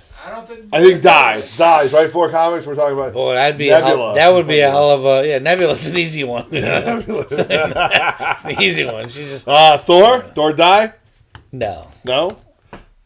I think dies, right? 4 Comics. We're talking about. Boy, that'd be Nebula. that would be a hell of a Nebula's an easy one. Yeah. It's an easy one. She's just Thor die. No.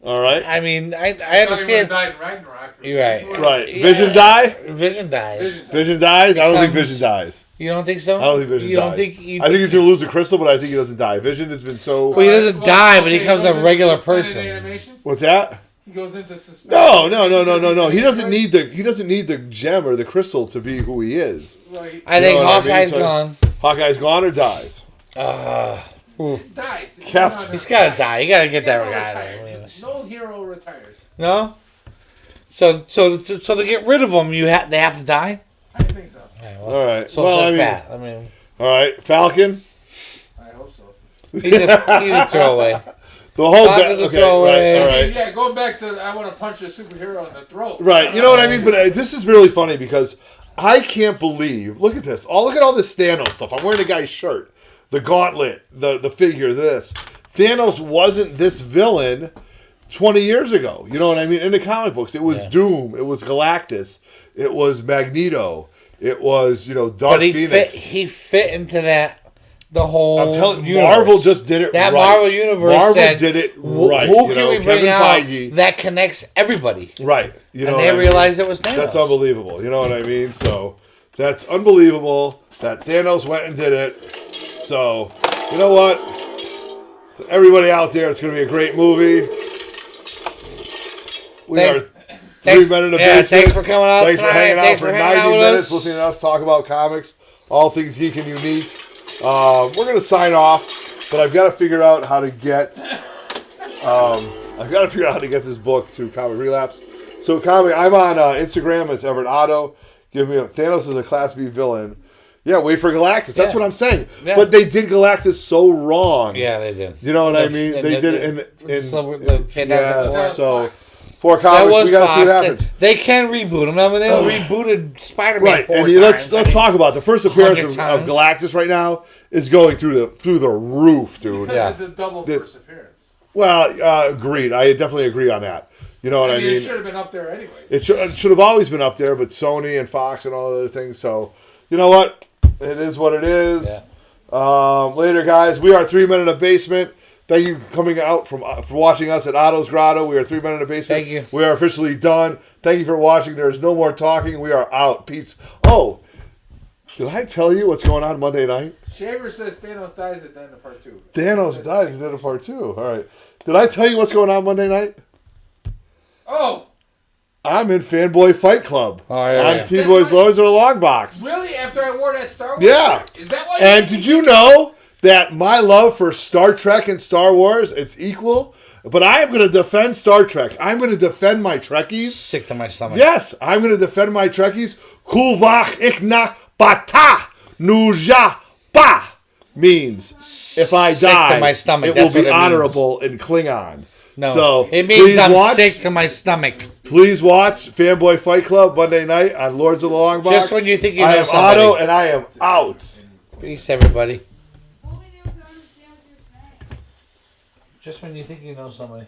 All right. I mean, I understand. Died in Ragnarok. You're right. Right. Vision die. Vision dies. Vision dies. I don't think Vision dies. You don't think so? I don't think Vision dies. I think he's going to lose the crystal, but I think he doesn't die. Vision has been so. Well, he doesn't die, but he becomes a regular person. What's that? He goes into suspense. No. He doesn't need the gem or the crystal to be who he is. Right. I think Hawkeye's So, gone. Hawkeye's gone or dies. Dies. He's got to die. You got to get that guy. No hero retires. No. So to get rid of them, they have to die. I think so. Yeah, All right. So says Pat. I mean, all right, Falcon. I hope so. He's a throwaway. The whole Falcon's a okay, throwaway. right, all right. Yeah, going back to I want to punch a superhero in the throat. Right, you know what I mean? But this is really funny because I can't believe. Look at this. Look at all this Thanos stuff. I'm wearing a guy's shirt, the gauntlet, the figure. This Thanos wasn't this villain 20 years ago. You know what I mean? In the comic books, it was Doom, it was Galactus, it was Magneto, it was Dark Phoenix. He fit into that. The whole I'm telling you, universe. Marvel just did it that right. Marvel universe Marvel did it right. Who can we bring Kevin out Feige. that connects everybody? Right. And they realized it was Thanos. That's unbelievable. You know what I mean? So that's unbelievable that Thanos went and did it. So you know what? To everybody out there, it's going to be a great movie. We are 3 Men in the Basement. Thanks for coming out Thanks tonight. for hanging out for 90 with minutes, us. listening to us talk about comics, all things geek and unique. We're going to sign off, but I've got to figure out how to get this book to Comic Relapse. So I'm on Instagram as Everett Otto. Give me Thanos is a Class B villain. Yeah, wait for Galactus. That's what I'm saying. Yeah. But they did Galactus so wrong. Yeah, they did. You know what I mean? They did it in the Fantastic Four. So for comics, we got to see what happens. They can reboot them. I mean, they rebooted Spider-Man 4 times. Let's talk about the first appearance of Galactus right now is going through the roof, dude. Because it's a double first appearance. Well, agreed. I definitely agree on that. You know what I mean? It should have been up there anyways. It should have always been up there, but Sony and Fox and all the other things. So, you know what? It is what it is. Yeah. Later, guys. We are 3 Men in a Basement. Thank you for coming out for watching us at Otto's Grotto. We are 3 Men in a Basement. Thank you. We are officially done. Thank you for watching. There's no more talking. We are out. Peace. Oh, did I tell you what's going on Monday night? Shaver says Thanos dies at the end of part 2. Thanos dies at the end of part 2. All right. Did I tell you what's going on Monday night? Oh. I'm in Fanboy Fight Club. Oh, yeah. On T-Boys Lords of the Long Box. Really? After I wore that Star Wars? Yeah. Is that why? And did you know that my love for Star Trek and Star Wars, it's equal? But I am going to defend Star Trek. I'm going to defend my Trekkies. Sick to my stomach. Yes, I'm going to defend my Trekkies. Kulvach ikna bata nuja pa means if I Sick die, to my stomach. it That's will be what it honorable in Klingon. No, so it means I'm watch, sick to my stomach. Please watch Fanboy Fight Club Monday night on Lords of the Long Box. Just when you think you I know am somebody. Otto, and I am out. Peace, everybody. Just when you think you know somebody.